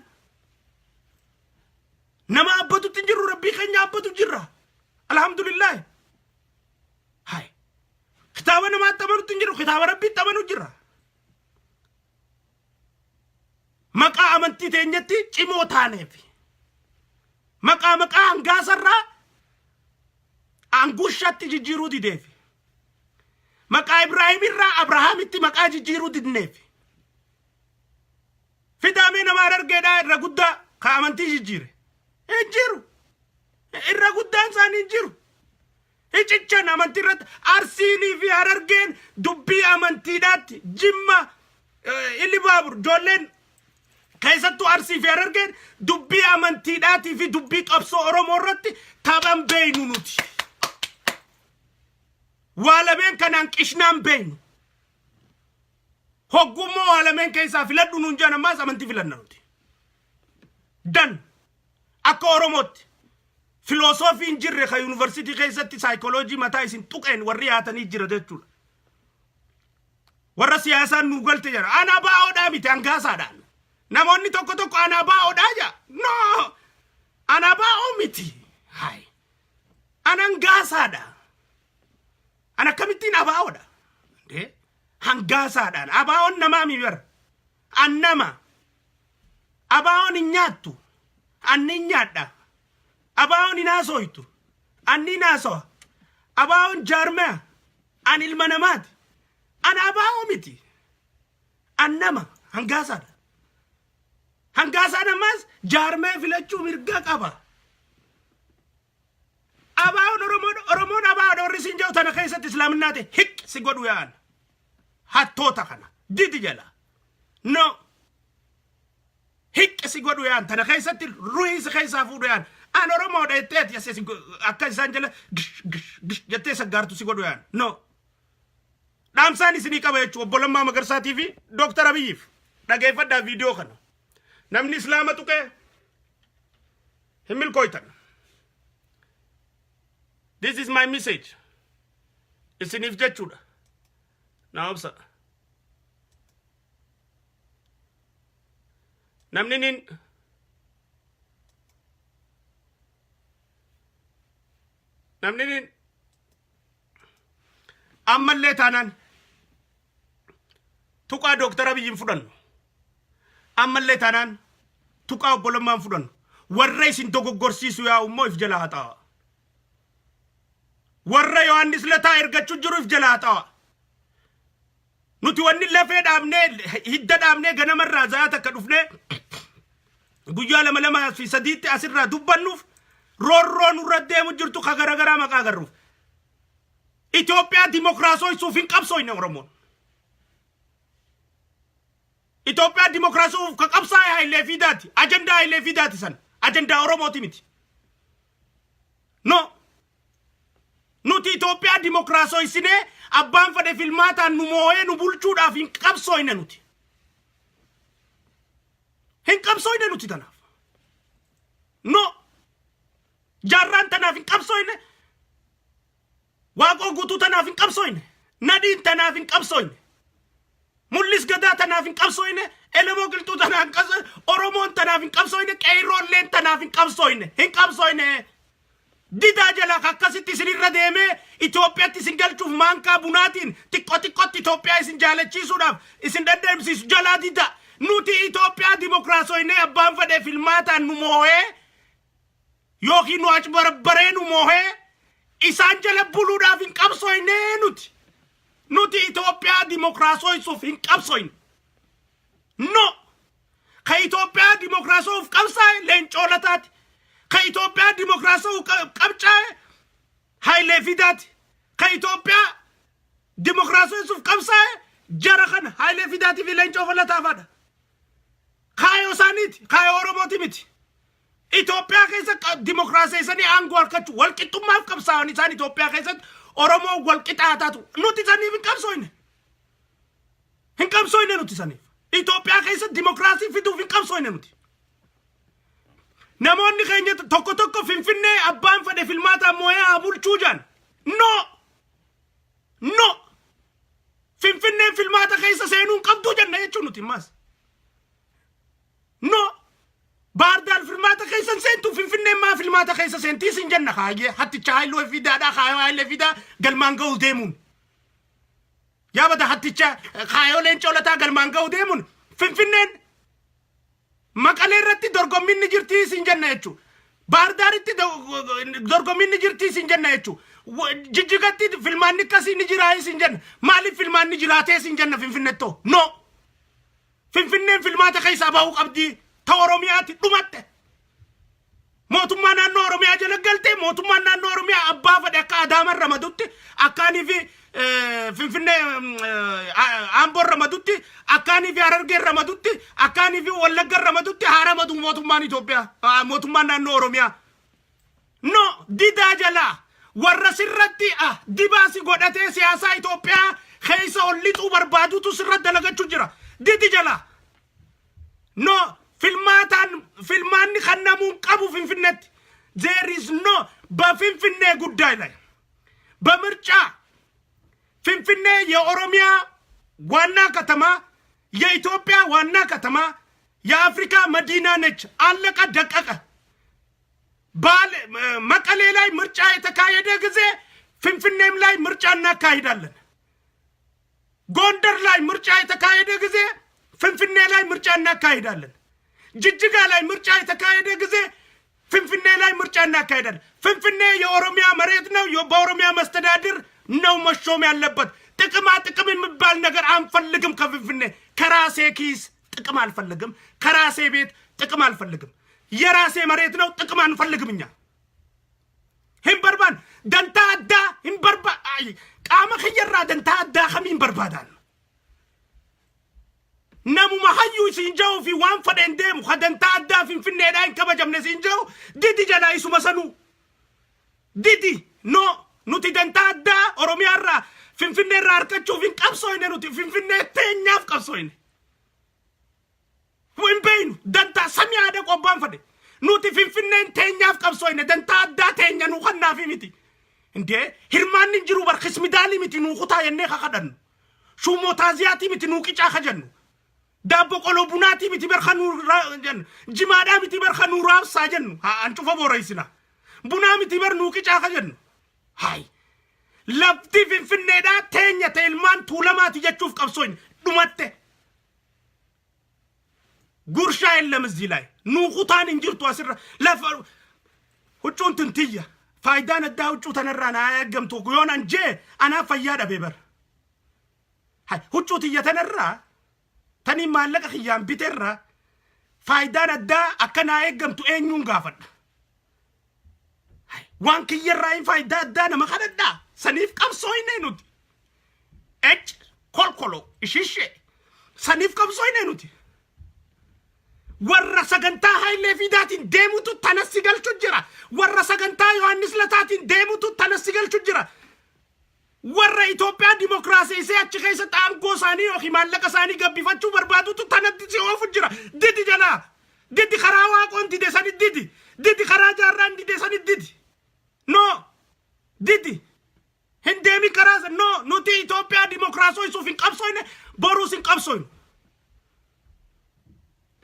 nama abbatutti jirru rabbii keenya abbatu jirra alhamdulillah kitaaba namaa tamanutti jiru kitaaba rabbii tamanu jirra maqaa amantii teenyatti cimoo taaneef maqaa hangaasarraa angushatti jijjiiruu dideef maqaa Ibraahimirraa Abrahaamitti maqaa jijjiiruu didneef fidaamee namaa dargeedhaa irra guddaa ka amantii jijjiire hin jiru irra guddaan isaanii hin jiru icichan amantii irratti Arsiinii fi Harargeen dubbii amantiidhaatti Jimma Illi Baabur ijoolleen keessattuu Arsii fi Harargeen dubbii amantiidhaatii fi dubbii qabsoo Oromoo irratti taphan beeynu nuti waalameen kanaan qishnaan beeynu hoggummoo waalameen keessaa filadhu nuun jedhan ammaas amantii filanna nuti dan akka Oromootti filoosofiin jirre ka yuunivarsiitii keessatti saayikooloojii mataa isin tuqeen warri yaatanii jira jechuudha warra siyaasaan nu galte jira ana baa'oodhaa miti hangaasaadhaan namoonni tokko ana baa'oodhaa jaa no ana baa'oo miti hai ana hangaasaadha ana kamittiin abaa'oodha hangaasaadhaan abaa'oon namaa mibar annama abaa'oon hin nyaattu anni hin nyaadha abaa'oon hin haasoytu anni hin haaso'a abaa'oon jaarmea an ilma namaati ana abaa'oo miti annama hangaasaadha hangaasaan ammas jaarmee filachuu mirga qaba abaa'oon Oromoon abaa'oon warri siin jiru tana keessatti islaaminaate hiq si godhu yaa'an hattoota kana didi jala no hiq si godhu yaa'an tana keessatti ruhii si keessaa fuudhu yaa'an an Oromoodha jetteeti yasee akka isaan jala jettee saggaartu si godhu yaa'an no dhaamsaan isinii qaba jechuudha obbo Lammaa Magarsaatii fi Dooktar Abiyyiif dhageeffadhaa viidiyoo kana namni islaama tuqee hin milkooytan this is my message isiniif jechuudha na obsa namni nin ammallee taanaan tuqaa Dooktar Abiyyiin fudhannu ammallee taanaan tuqaa obbo Lammaan fudhannu warra isin dogoggorsiisu yaa ummoo if jalaa haxaawa warra Yohaannis Lataa ergachuu jiru if jalaa haxaawa nuti wanni lafee dhaabnee hidda dhaabnee ganamarraa zayaata akka dhufnee guyyaa 2 fi 3 asirraa dubbannuuf roorroo nurra deemu jirtu ka garagaraa maqaa garruuf Itoophiyaa dimokiraasooysuuf hin qabsooyne Oromoon Itoophiyaa dimokiraasoof ka qabsaa'e Hayilee Fidaati ajandaa Hayilee Fidaati san ajandaa Oromooti miti no nuti Itoophiyaa dimokiraasooysinee abbaan fedhe filmaataan nu moo'ee nu bulchuudhaaf hin qabsooyne nuti hin qabsooyne nuti tanaaf no jaarraan tanaaf hin qabsooyne waaqoo guutuu tanaaf hin qabsooyne nadiin tanaaf hin qabsooyne mul'is gadaa tanaaf hin qabsooyne elemoo qilxuu tanaaf hin qabsooyne Oromoon tanaaf hin qabsooyne qeerroolleen tanaaf hin qabsooyne didaa jala akkasitti isinirra deemee Itoophiyaatti isin galchuuf maankaa bunaatiin xiqqootti Itoophiyaa isin jaalachiisuudhaaf isin daddeemsiisu jalaa dida nuti Itoophiyaa dimokiraasooyne abbaan fedhe filmaataan nu moo'ee yookiin nu achbarbaree nu moo'ee isaan jala buluudhaaf hin qabsooyne nuti Itoophiyaa dimokiraasooysuuf hin qabsooyne no ka Itoophiyaa dimokiraasoof qabsaa'e Leencoo Lataati ka Itoophiyaa dimokiraasoof qabsaa'e Hayilee Fidaati ka Itoophiyaa dimokiraasooysuuf qabsaa'e jara kana Hayilee Fidaati fi Leencoo Lataafaadha kaayoo isaaniiti kaayoo Oromooti miti Itoophiyaa keessa dimokiraasii isanii aangoo harkachuu walqixxummaaf qabsaa'an isaan Itoophiyaa keessatti Oromoo walqixaa taatu nuti saniif hin qabsoofne. Hin qabsoofne nuti saniif. Itoophiyaa keessatti dimokiraasii fiduuf hin qabsoofne nuti. Namoonni keenya tokko Finfinnee abbaan fedhe filmaataan moo'ee haa bulchuu jaan. No. Finfinneen filmaata keessa seenuu hin qabduu jenna jechuun nuti maas. No. Baardar filmaata keessa seentu Finfinneen maa filmaata keessa seentii sin jenna kaayee hatticha hayloo fidaadhaa haayoo fidaa galmaan ga'uu deemuun. Yaa bada hatticha haayoo leencoolataa galmaan ga'uu deemuun Finfinneen Maqalee irratti dorgommiin ni jirti sin jenna jechuudha. Baardaaritti dorgommiin ni jirti sin jenna jechuudha. Jijjigatti filmaanni akkasii ni jiraa sin jenna. Maaliif filmaanni jiraatee sin jenna Finfinnettoo? No. Finfinneen filmaata keessaa bahuu qabdi. Ta Oromiyaatti dhumatte. Mootummaa naannoo Oromiyaa jala galtee mootummaan naannoo Oromiyaa abbaa fedhe akka Adaamaa ramadutti akkaanii fi Finfinnee Amboo ramadutti akkaanii fi Harargee ramadutti akkaanii fi Wallagga ramadutti haa ramadu mootummaan Itoophiyaa mootummaan naannoo Oromiyaa. No didaa jala warra sirratti dibaasi godhatee siyaasaa Itoophiyaa keessa ol lixuu barbaadutu sirratti dalagachuu jira. Didi jala. No filmaanni kan namuun qabu Finfinneetti. There is no በፊንፊኔ ጉዳይ ላይ በምርጫ ፊንፊኔ የኦሮሚያ ዋና ከተማ የኢትዮጵያ ዋና ከተማ የአፍሪካ መዲና ነች። አለቀ ደቀቀ። ባል መቀሌ ላይ ምርጫ የተካሄደ ጊዜ ፊንፊኔም ላይ ምርጫ እናካሂዳለን። ጎንደር ላይ ምርጫ የተካሄደ ጊዜ ፊንፊኔ ላይ ምርጫ እናካሂዳለን። ጅጅጋ ላይ ምርጫ የተካሄደ ጊዜ ፊንፊኔ ላይ ምርጫ እናካሂዳለን። ፊንፊኔ የኦሮሚያ መሬት ነው። በኦሮሚያ መስተዳድር ነው መሾም ያለበት። ጥቅም የሚባል ነገር አንፈልግም። ከፊንፊኔ ከራሴ ኪስ ጥቅም አልፈልግም። ከራሴ ቤት ጥቅም አልፈልግም። የራሴ መሬት ነው። ጥቅም አንፈልግም። እኛ ሂምበርባን ደንታ አዳ ሂምበርባ ቃመ ኸየራ ደንታ አዳ ኸሚን በርባዳን نمو محيو سينجاو في وان فدين ديم خدنتا أدا فينفني داين كبا جمنا سينجاو ديدي جلايسو مسانو ديدي نو تدنتا أدا أروميا را فينفني را أركتشو فين كابسوين نو فينفني تينياف كابسوين وين بينو دنتا سميا دا قبان فدي نو فينفني تينياف كابسوين دنتا أدا تينيا نو خنا في ميتي انده هرمان ننجرو برخس مدالي ميتي نو خطا ينيخا خدن شو موتازياتي ميتي نو كيچا خجنو دابو قلو بناتي متي برخنو جن جمادا متي برخنو راب ساجن انتو فابوريسنا بنا متي برنوكي جاخا جن هاي لفتي في الندا تينيا تيلمان تولماتي جتشوف قبسوين دمته غورشا يلم ازي لاي نوخوتان انجرتو اسر لف وچون تنتيا فايدان الدا وچو تنرانا يغمتو يونا انجي انا فيادا بيبر هاي وچو تيتنرا تاني مالك خيام بيترا فايدان الدا اكنا ايغمتو اينيون غافد وان كي يراين فايدا الدا نما خددا سنيف قبسوين نوت اج كولكولو اشيشي سنيف قبسوين نوت ورا سغنتا هاي لفيداتين ديموتو تنسيغل تجرا ورا سغنتا يوانس لتاتين ديموتو تنسيغل تجرا ورا إثيوبيا ديمقراطية سيأتي خيسة تامكو ساني وخي مالك ساني قبي فتشو بربادو تتندي سيوه فجرا ديدي جلا ديدي خراوا كونتي دي ساني ديدي خرا جاران دي ساني ديدي نو ديدي هندمي كراس نو تي إثيوبيا ديمقراطية سوفين قبسوين بوروسين قبسوين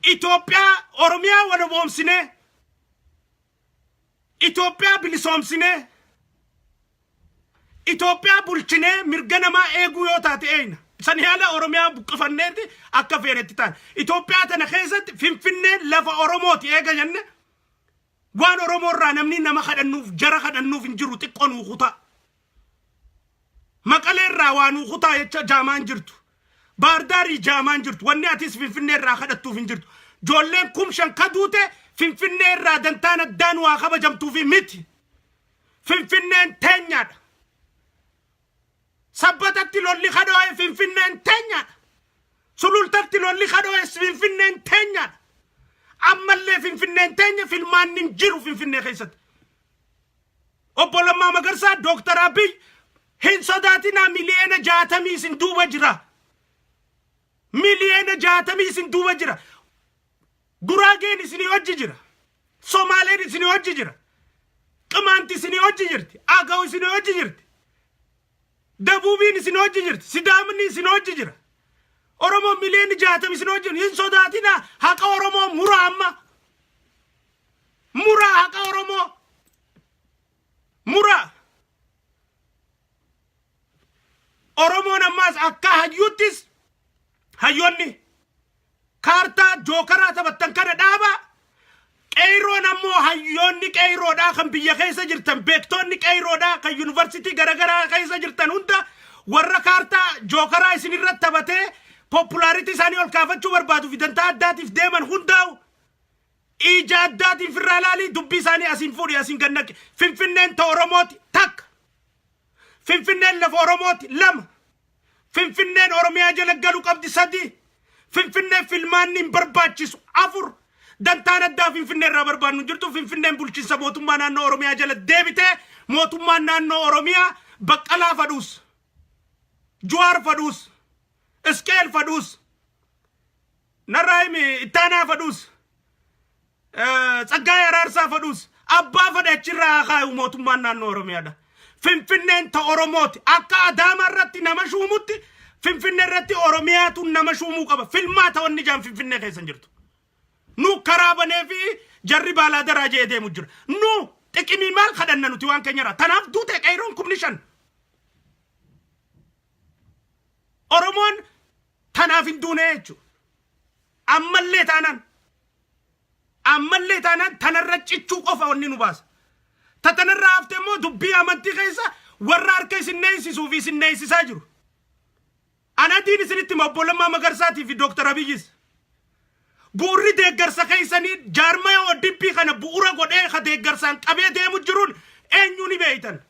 إثيوبيا أوروميا ونبومسيني إثيوبيا بلسومسيني إثيوبيا بولشنة مرجنا ما إيجو تاتين سنهالا أوروميا بقفننتي أكفيرتتان إثيوبيا تنخيزت فين لفا أوروموت إيجا جنة وان أورومو رانمني نما خد النوف جرا خد النوف إنجرو تقنو خطا مقالة راوانو خطا يتشا جامان جرتو بارداري جامان جرتو واني أتيس فين را خد التوف إنجرتو جولين كومشان كدوته فين را دنتان الدان واخبا جمتو في ميتي فين تنيا سبتت لولي خدوه فينفنن تنيا سلولتت لولي خدوه فينفنن تنيا ammallee finfinneen teenya filmaan nin jiru finfinnee keessatti obbo Lammaa Magarsaa Dooktar Abiy hin sodaatinaa miliyoona 60 isin duuba jira miliyoona 60 isin duuba jira Guraageen isin hojji jira Somaaleen isin hojji jira Qimaanti isin hojji jirti Agaw isin hojji jirti Dabuubiin isin hojji jirti Sidaamni isin hojji jira Oromoo miliyoona 60 isin hojji hin sodaatinaa haqa Oromoo mura amma mura haqa Oromoo mura Oromoon ammaas akka hayyuttis hayyonni kaartaa jookaraa taphattan kana dhaaba qeeroon ammoo hayyonni qeeroodhaa kan biyya keessa jirtan beektonni qeeroodhaa kan yuunivarsiitii garagaraa keessa jirtan hunda warra kaartaa jookaraa isin irratti taphatee populaaritii isaanii ol kaafachuu barbaadu fidantaa addaatiif deeman hundaa'u ija addaatiin firraalaalii dubbii isaanii asiin fuudhi asiin gannaqe finfinneen ta Oromooti takka finfinneen lafa Oromooti lama finfinneen Oromiyaa jala galu qabdi sadii finfinneen filmaanni hin barbaachisu afur dantaan addaa finfinnee irraa barbaannu jirtu finfinneen bulchiinsa mootummaa naannoo Oromiyaa jala deebitee mootummaan naannoo Oromiyaa Baqqalaa Fadhuus Juwaar Fadhuus Iskeel Fadhuus Narraayimi Ittaanaa Fadhuus Tsaggaayee Araarsaa Fadhuus abbaa fadhe achirraa kaayu mootummaan naannoo Oromiyaadha finfinneen ta Oromooti akka Adaamaa irratti nama shuumutti finfinnee irratti Oromiyaatu nama shuumuu qaba filmaa ta'onni jaan finfinnee keessan jirtu nu karaa banee fi jarri baalaa daraa jee deemu jira nu xiqimii maal kadhanna nuti waan keenyarraa tanaaf duute qeeroon 15 Oromoon tanaaf hin duune jechuudha ammallee taanaan tanarra cichuu qofa wanni nu baasa tatanarraa haftee immoo dubbii amantii keessa warra harka isin neessisuu fi isin neessisaa jiru anaatiin isinitti obbo Lammaa Magarsaatii fi Dooktar Abiyyis bu'urri deeggarsa keessanii jaarmaya ODP kana bu'ura godhee ka deeggarsaan qabee deemu jiruun eenyu ni beeytan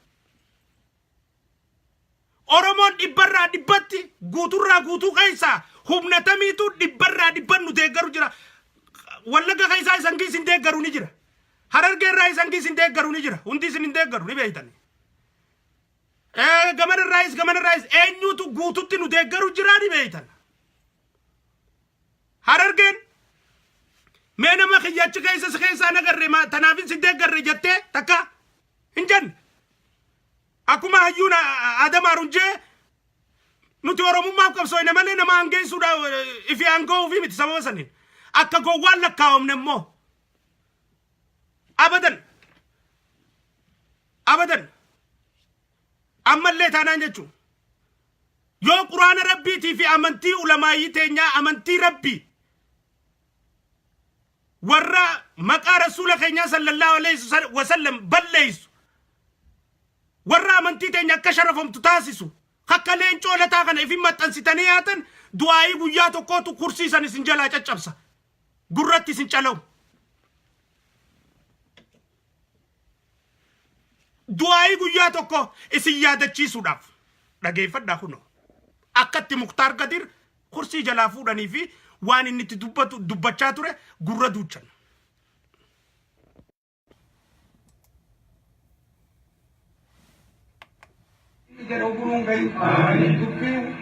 Oromoon dhibbarraa dhibbatti guuturraa guutuu keessaa humnatamiitu dhibbarraa dhibban nu deeggaru jira Wallaga keessaa isan isin deeggaru ni jira Harargeerraa isan isin deeggaru ni jira hundi isin deeggaru ni beeytan gamanarraayis eenyutu guututti nu deeggaru jira ni beeytan Harargeen mee nama xiyyachi keessaa nagarre tanaaf isin deeggarre jettee takka hin jenne akkuma hayyuun Adamaa Runjee nuti Oromummaaf qabsoofne malee nama hangeessuudha ifi hanga'uu fi miti sababa saniin akka gowwaan lakkaa'amne immoo abadan ammallee taanaan jechuun yoo quraana rabbiitii fi amantii ulamaayii teenyaa amantii rabbii warra maqaa rasuula keenyaa sallallahu alaihi wasallam balleessu warra amantii teenya akka sharafamtu taasisu akka leencoo lataa kana ifin maxxansitanii yaatan du'aayii guyyaa tokkootu kursiisan isin jalaa caccabsa gurratti isin calawu du'aayii guyyaa tokko isin yaadachiisuudhaaf dhageeffadhaa kunoo akkatti Muktaar Gadir kursii jalaa fuudhanii fi waan inni itti dubbachaa ture gurra duuchan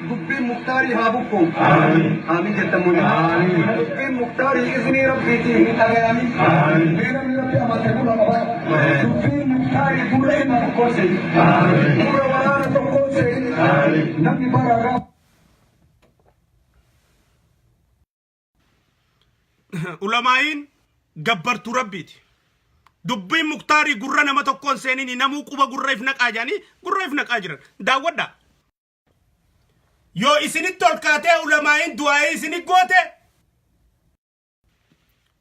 dubbii Muktaari haa bukku amiin jettamuni dubbii Muktaari izni rabbiitii hin dhagayami beekamni rabbi amate gurra qaba dubbii Muktaari gurra ilma tokkoose gurra waraana tokkoose namni bararaa ulamaayin gabbartu rabbiiti dubbii Muktaari gurra nama tokkoon seenini namuu quba gurra if naqaa jaanii gurra if naqaa jiran daawwadhaa yoo isinitti ol kaatee ulamaayin du'aayee isinit goote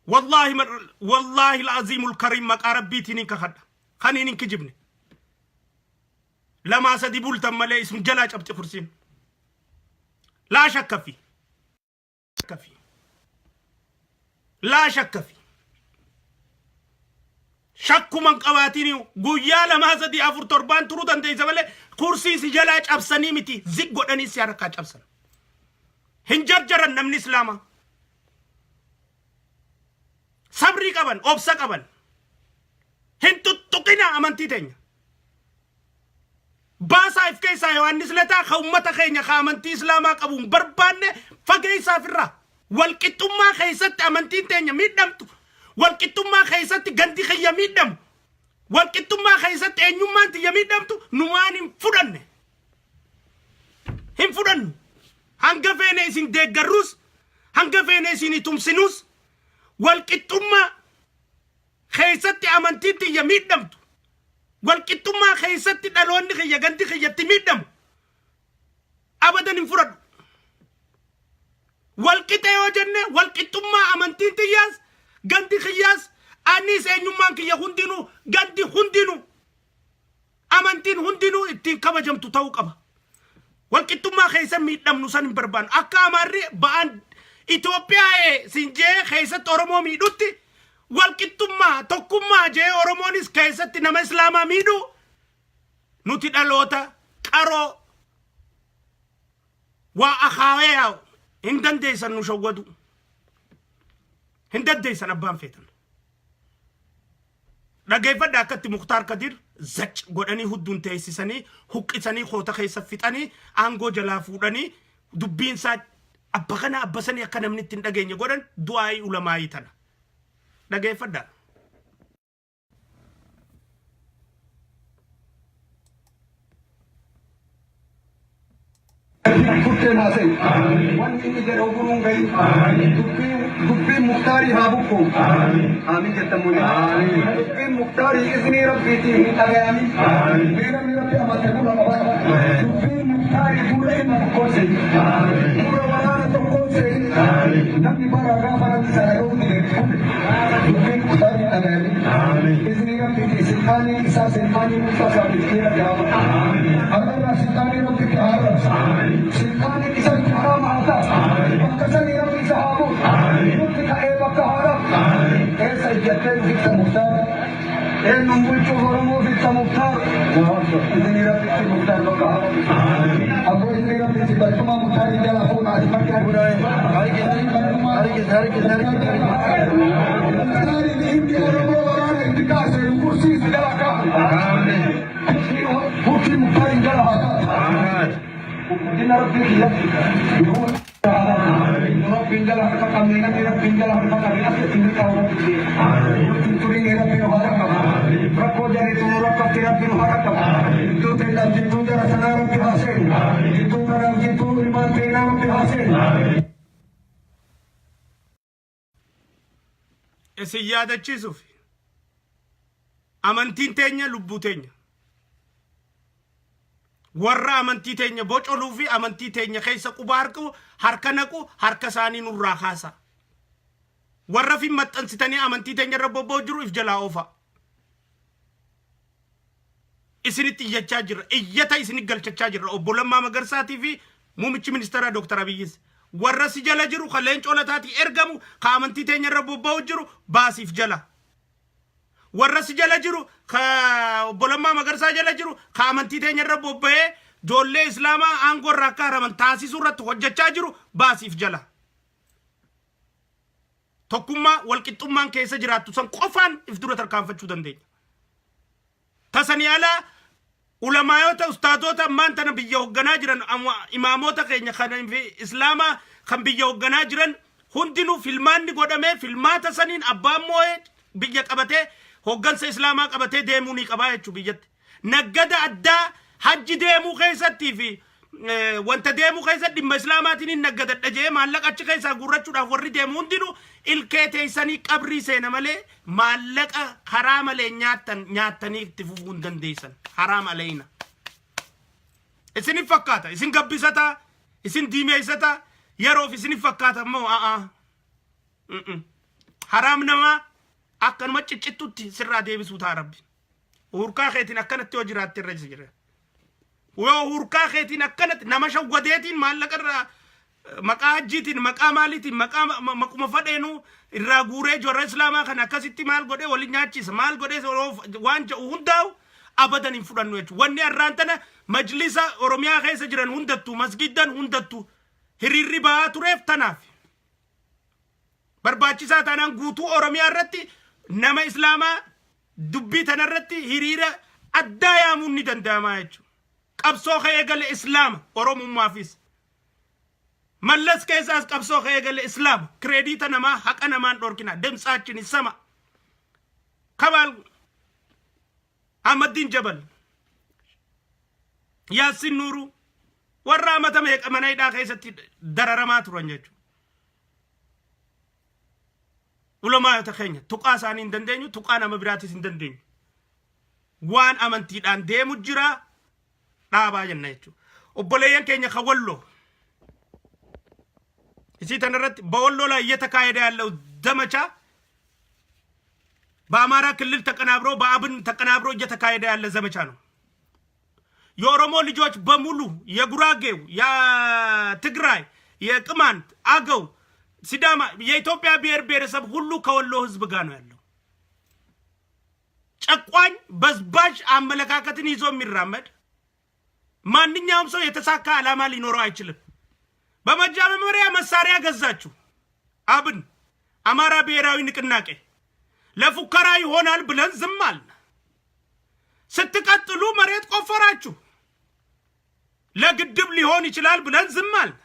wallahi العظيم الكريم maqaa rabbiitiin hin kakadha kaniin hin kijibne lamaa sadi bultan malee ism jalaa cabxe kursiin laa shakka fi لا شك فيه شك من قواتيني قويا لما زدي أفر تربان ترودان دي زمالي كرسي سجلاج أبساني متي زيق قداني سياركاج أبسان هنجر جرن نمن إسلاما qaban obsa qaban hin tuttuqina amantii teenya baasaa if keessa Yohaannis lataa ka ummata keenya ka amantii islaamaa qabuun barbaanne fageessaaf irraa walqixxummaa keessatti amantiin teenya miidhamtu walqixxummaa keessatti gandi kiyya miidhamu walqixxummaa keessatti eenyummaan tiyya miidhamtu nu waan hin fudhannu hanga feene isin deeggarrus hanga feene isin tumsinus walqixxummaa keessatti amantiin tiyya miidhamtu walqixxummaa keessatti dhaloonni kiyya gandi kiyyatti miidhamu abadan hin fudhadhu walqixa yoo jenne walqixxummaa amantiin tiyyaas gandi kiyyaas anis eenyummaan kiyya hundinuu gandi hundinuu amantiin hundinuu ittiin kabajamtu ta'uu qaba walqixxummaa keessa miidhamnu san hin barbaannu akka amarri ba'an Itoophiyaa sinjee keessatti Oromoo miidhutti walqixxummaa tokkummaa jee Oromoonis keessatti nama islaamaa miidhu nuti dhaloota qaroo waa akhaawee hin dandeessan nu shawwadu hin dandeessan abbaan feetan dhageeffadha akkatti Muktaar Kadir zac godhanii hudduun teessisanii huqqisanii koota keessa fixanii aangoo jalaa fuudhanii dubbiin isaa abba kana abbasanii akka namni ittiin dhageenye godhan du'aa'ii ulamaa'ii tana dhageeffadha. Kutten hasen wan inni jedhu guruun gahi dubbiin muktaarii haa bukku amiin jettamuni dubbiin muktaarii iznii rabbiitii hin dhagayami beekamni rabbi amate gurra qaba dubbiin muktaarii gurra ilma tokkoose gurra waraana tokkoose namni bara gaafa rabbi sana yoo dubbiin muktaarii dhagayami iznii rabbiitii silmaanii isaa silmaanii musaa saabittii dhagayama argarraa silmaanii rabbiitti haarra سلطان كسر حرام آتا وكسر يرمي صحابه يملك أي بكهارة إيسا يجتل في المختار إن نمبل شهرمو في المختار إذن يرمي في المختار بكهارة أبو إذن يرمي في بلتما مختار جل أخونا أجمع كهارة مختار إذن يرمو ورانا انتكاسر الكرسي سجلaka كرسي مختار جل أخونا Dina Rabbi ya Rabbi jalla ka kamina Rabbi jalla ka kamina ini kau turi ni Rabbi haraka Rabbi jari tu Rabbi Rabbi haraka tu tenda jitu jara sana Rabbi hasil jitu karam jitu iman tena Rabbi hasil Esiyada chisufi amantiin teenya lubbuu teenya warra amantii teenya bocoluu fi amantii teenya keessa qubaarqu harka naqu harka isaanii nurraa kaasa warra fi maxxansitanii amantii teenya irra bobboo jiru if jalaa oofa isinitti iyyachaa jirra iyyata isinit galchachaa jirra obbo Lammaa Magarsaatii fi muummichi ministeera Dr. Abiyyis warra si jala jiru ka Leencoo Lataatii ergamu ka amantii teenya irra bobboo jiru baasiif jala warra si jala jiru ka obbo Lammaa Magarsaa jala jiru ka amantii teenya irra bobba'ee joollee islaamaa aangoo irraa akka haraman taasisuu irratti hojjechaa jiru baasiif jala tokkummaa walqixxummaan keessa jiraattu san qofaan if dura tarkaanfachuu dandeenya tasanii alaa ulamaayota ustaadota ammaan tana biyya hoogganaa jiran imaamoota keenya kan islaamaa kan biyya hoogganaa jiran hundinuu filmaanni godhamee filmaata saniin abbaan moo'ee biyya qabatee hoggansa islaamaa qabatee deemuu ni qabaa jechuu biyyatti naggada addaa hajji deemuu keessatti fi wanta deemuu keessatti dhimma islaamaatiin naggada dhajee maallaqa achi keessaa guurrachuudhaaf warri deemu hundinuu ilkee teessanii qabrii seena malee maallaqa karaa malee nyaatanii itti fufuu hin dandeessan haraam aleeyna isinif fakkaata isin gabbisata isin diimeessata yeroof isinif fakkaata immoo haraam namaa akkanuma ciccittutti sirraa deebisuu ta'a rabbi hurkaa keetiin akkanatti yoo jiraatte irra jira yoo hurkaa keetiin akkanatti nama shawwadeetiin maallaqa irraa maqaa hajjiitiin maqaa maaliitiin maquma fadheenuu irraa guuree jorra islaamaa kan akkasitti maal godhee waliin nyaachisa maal godhee waan jedhu hundaa'u abadan hin fudhannu jechuudha wanni har'aan tana majlisa Oromiyaa keessa jiran hundattuu masgiddan hundattuu hiriirri ba'aa tureef tanaaf barbaachisaa taanaan guutuu Oromiyaa irratti nama islaamaa dubbii tanarratti hiriira addaa yaamuun ni danda'ama jechuudha. Qabsoo ka'ee gale islaama oromummaafis. Mallas keessaas qabsoo ka'ee gale islaama kireediita namaa haqa namaan dhorkina demsaachin isama. Kabaal Ahmadiin Jabal Yaasin Nuuru warra amata meeqa mana hidhaa keessatti dararamaa turan jechuudha. Ulamaayota keenya tuqaa isaanii hin dandeenyu tuqaa nama biraatis hin dandeenyu. Waan amantiidhaan deemu jira dhaabaa jenna jechuudha. Obboleeyyan keenya ka Walloo እዚህ ተነረት በወሎ ላይ እየተካሄደ ያለው ዘመቻ በአማራ ክልል ተቀናብሮ በአብን ተቀናብሮ እየተካሄደ ያለ ዘመቻ ነው። የኦሮሞ ልጆች በሙሉ የጉራጌው የትግራይ የቅማንት አገው ሲዳማ የኢትዮጵያ ብሔር ብሔረሰብ ሁሉ ከወሎ ህዝብ ጋር ነው ያለው። ጨቋኝ በዝባዥ አመለካከትን ይዞ የሚራመድ ማንኛውም ሰው የተሳካ ዓላማ ሊኖረው አይችልም። በመጀመሪያ መሳሪያ ገዛችሁ አብን አማራ ብሔራዊ ንቅናቄ ለፉከራ ይሆናል ብለን ዝም አልን። ስትቀጥሉ መሬት ቆፈራችሁ ለግድብ ሊሆን ይችላል ብለን ዝም አልን።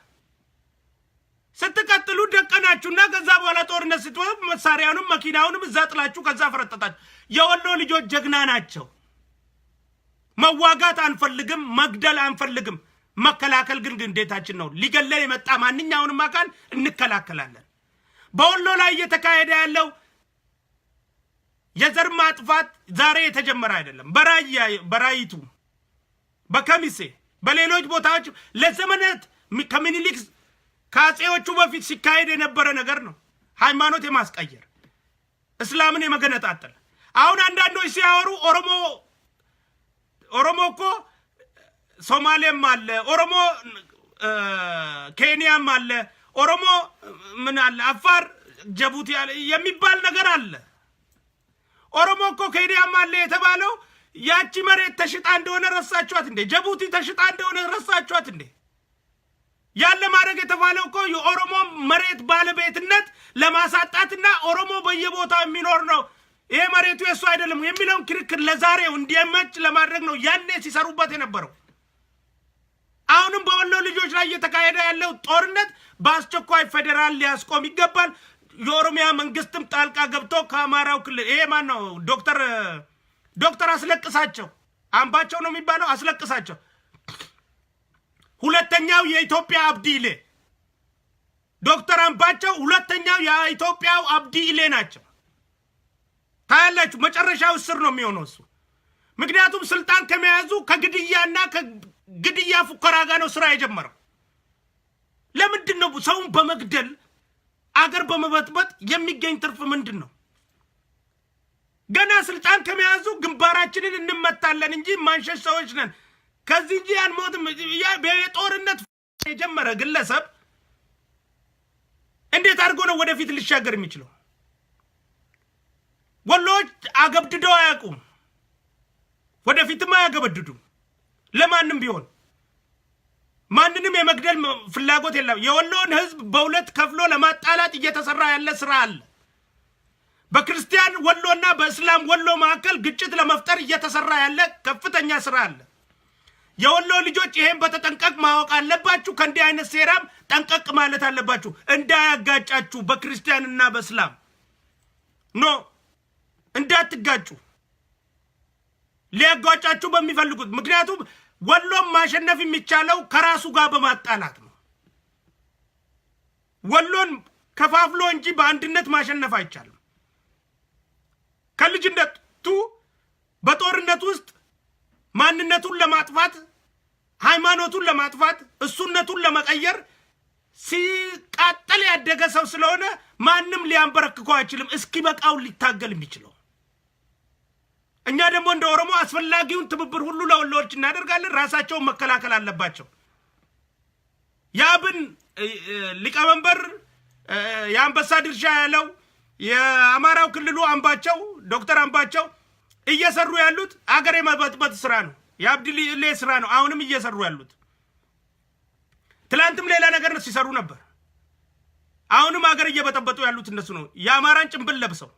ስትቀጥሉ ደቀናችሁና ከዛ በኋላ ጦርነት ስትወው መሳሪያውንም መኪናውንም እዛ ጥላችሁ ከዛ ፈረጠጣችሁ። የወሎ ልጆች ጀግና ናቸው። መዋጋት አንፈልግም፣ መግደል አንፈልግም። መከላከል ግን ግዴታችን ነው። ሊገለን የመጣ ማንኛውንም አካል እንከላከላለን። በወሎ ላይ እየተካሄደ ያለው የዘር ማጥፋት ዛሬ የተጀመረ አይደለም። በራይቱ በከሚሴ በሌሎች ቦታዎች ለዘመናት ከምኒልክ ከአጼዎቹ በፊት ሲካሄድ የነበረ ነገር ነው። ሃይማኖት የማስቀየር እስላምን የመገነጣጠል አሁን አንዳንዶች ሲያወሩ ኦሮሞ እኮ ሶማሌም አለ፣ ኦሮሞ ኬንያም አለ፣ ኦሮሞ ምን አለ አፋር ጅቡቲ አለ የሚባል ነገር አለ። ኦሮሞ እኮ ኬንያም አለ የተባለው ያቺ መሬት ተሽጣ እንደሆነ ረሳችኋት እንዴ? ጅቡቲ ተሽጣ እንደሆነ ረሳችኋት እንዴ? ያለ ማድረግ የተባለው እኮ የኦሮሞ መሬት ባለቤትነት ለማሳጣትና ኦሮሞ በየቦታው የሚኖር ነው፣ ይሄ መሬቱ የሱ አይደለም የሚለውን ክርክር ለዛሬው እንዲመች ለማድረግ ነው ያኔ ሲሰሩበት የነበረው። አሁንም በወሎ ልጆች ላይ እየተካሄደ ያለው ጦርነት በአስቸኳይ ፌደራል ሊያስቆም ይገባል። የኦሮሚያ መንግስትም ጣልቃ ገብቶ ከአማራው ክልል ይሄ ማን ነው ዶክተር አስለቅሳቸው አምባቸው ነው የሚባለው አስለቅሳቸው ሁለተኛው የኢትዮጵያ አብዲኢሌ ዶክተር አምባቸው ሁለተኛው የኢትዮጵያው አብዲኢሌ ናቸው። ታያላችሁ መጨረሻው እስር ነው የሚሆነው እሱ። ምክንያቱም ስልጣን ከመያዙ ከግድያና ከግድያ ፉከራ ጋር ነው ስራ የጀመረው። ለምንድን ነው ሰውን በመግደል አገር በመበጥበጥ የሚገኝ ትርፍ ምንድን ነው? ገና ስልጣን ከመያዙ ግንባራችንን እንመታለን እንጂ ማንሸሽ ሰዎች ነን ከዚህ እንጂ አንሞትም። የጦርነት የጀመረ ግለሰብ እንዴት አድርጎ ነው ወደፊት ሊሻገር የሚችለው? ወሎች አገብድደው አያውቁም፣ ወደፊትም አያገበድዱም። ለማንም ቢሆን ማንንም የመግደል ፍላጎት የለም። የወሎን ህዝብ በሁለት ከፍሎ ለማጣላት እየተሰራ ያለ ስራ አለ። በክርስቲያን ወሎና በእስላም ወሎ መካከል ግጭት ለመፍጠር እየተሰራ ያለ ከፍተኛ ስራ አለ። የወሎ ልጆች ይሄን በተጠንቀቅ ማወቅ አለባችሁ። ከእንዲህ አይነት ሴራም ጠንቀቅ ማለት አለባችሁ እንዳያጋጫችሁ። በክርስቲያንና በእስላም እንዳትጋጩ ሊያጋጫችሁ በሚፈልጉት። ምክንያቱም ወሎም ማሸነፍ የሚቻለው ከራሱ ጋር በማጣላት ነው። ወሎን ከፋፍሎ እንጂ በአንድነት ማሸነፍ አይቻልም። ከልጅነቱ በጦርነት ውስጥ ማንነቱን ለማጥፋት ሃይማኖቱን ለማጥፋት እሱነቱን ለመቀየር ሲቃጠል ያደገ ሰው ስለሆነ ማንም ሊያንበረክከው አይችልም። እስኪ በቃው ሊታገል የሚችለው እኛ ደግሞ እንደ ኦሮሞ አስፈላጊውን ትብብር ሁሉ ለወሎዎች እናደርጋለን። ራሳቸውን መከላከል አለባቸው። ያብን ሊቀመንበር የአንበሳ ድርሻ ያለው የአማራው ክልሉ አምባቸው ዶክተር አምባቸው እየሰሩ ያሉት አገር የመበጥበጥ ስራ ነው። የአብዲኢሌ ስራ ነው አሁንም እየሰሩ ያሉት። ትላንትም ሌላ ነገር ሲሰሩ ነበር። አሁንም አገር እየበጠበጡ ያሉት እነሱ ነው። የአማራን ጭንብል ለብሰው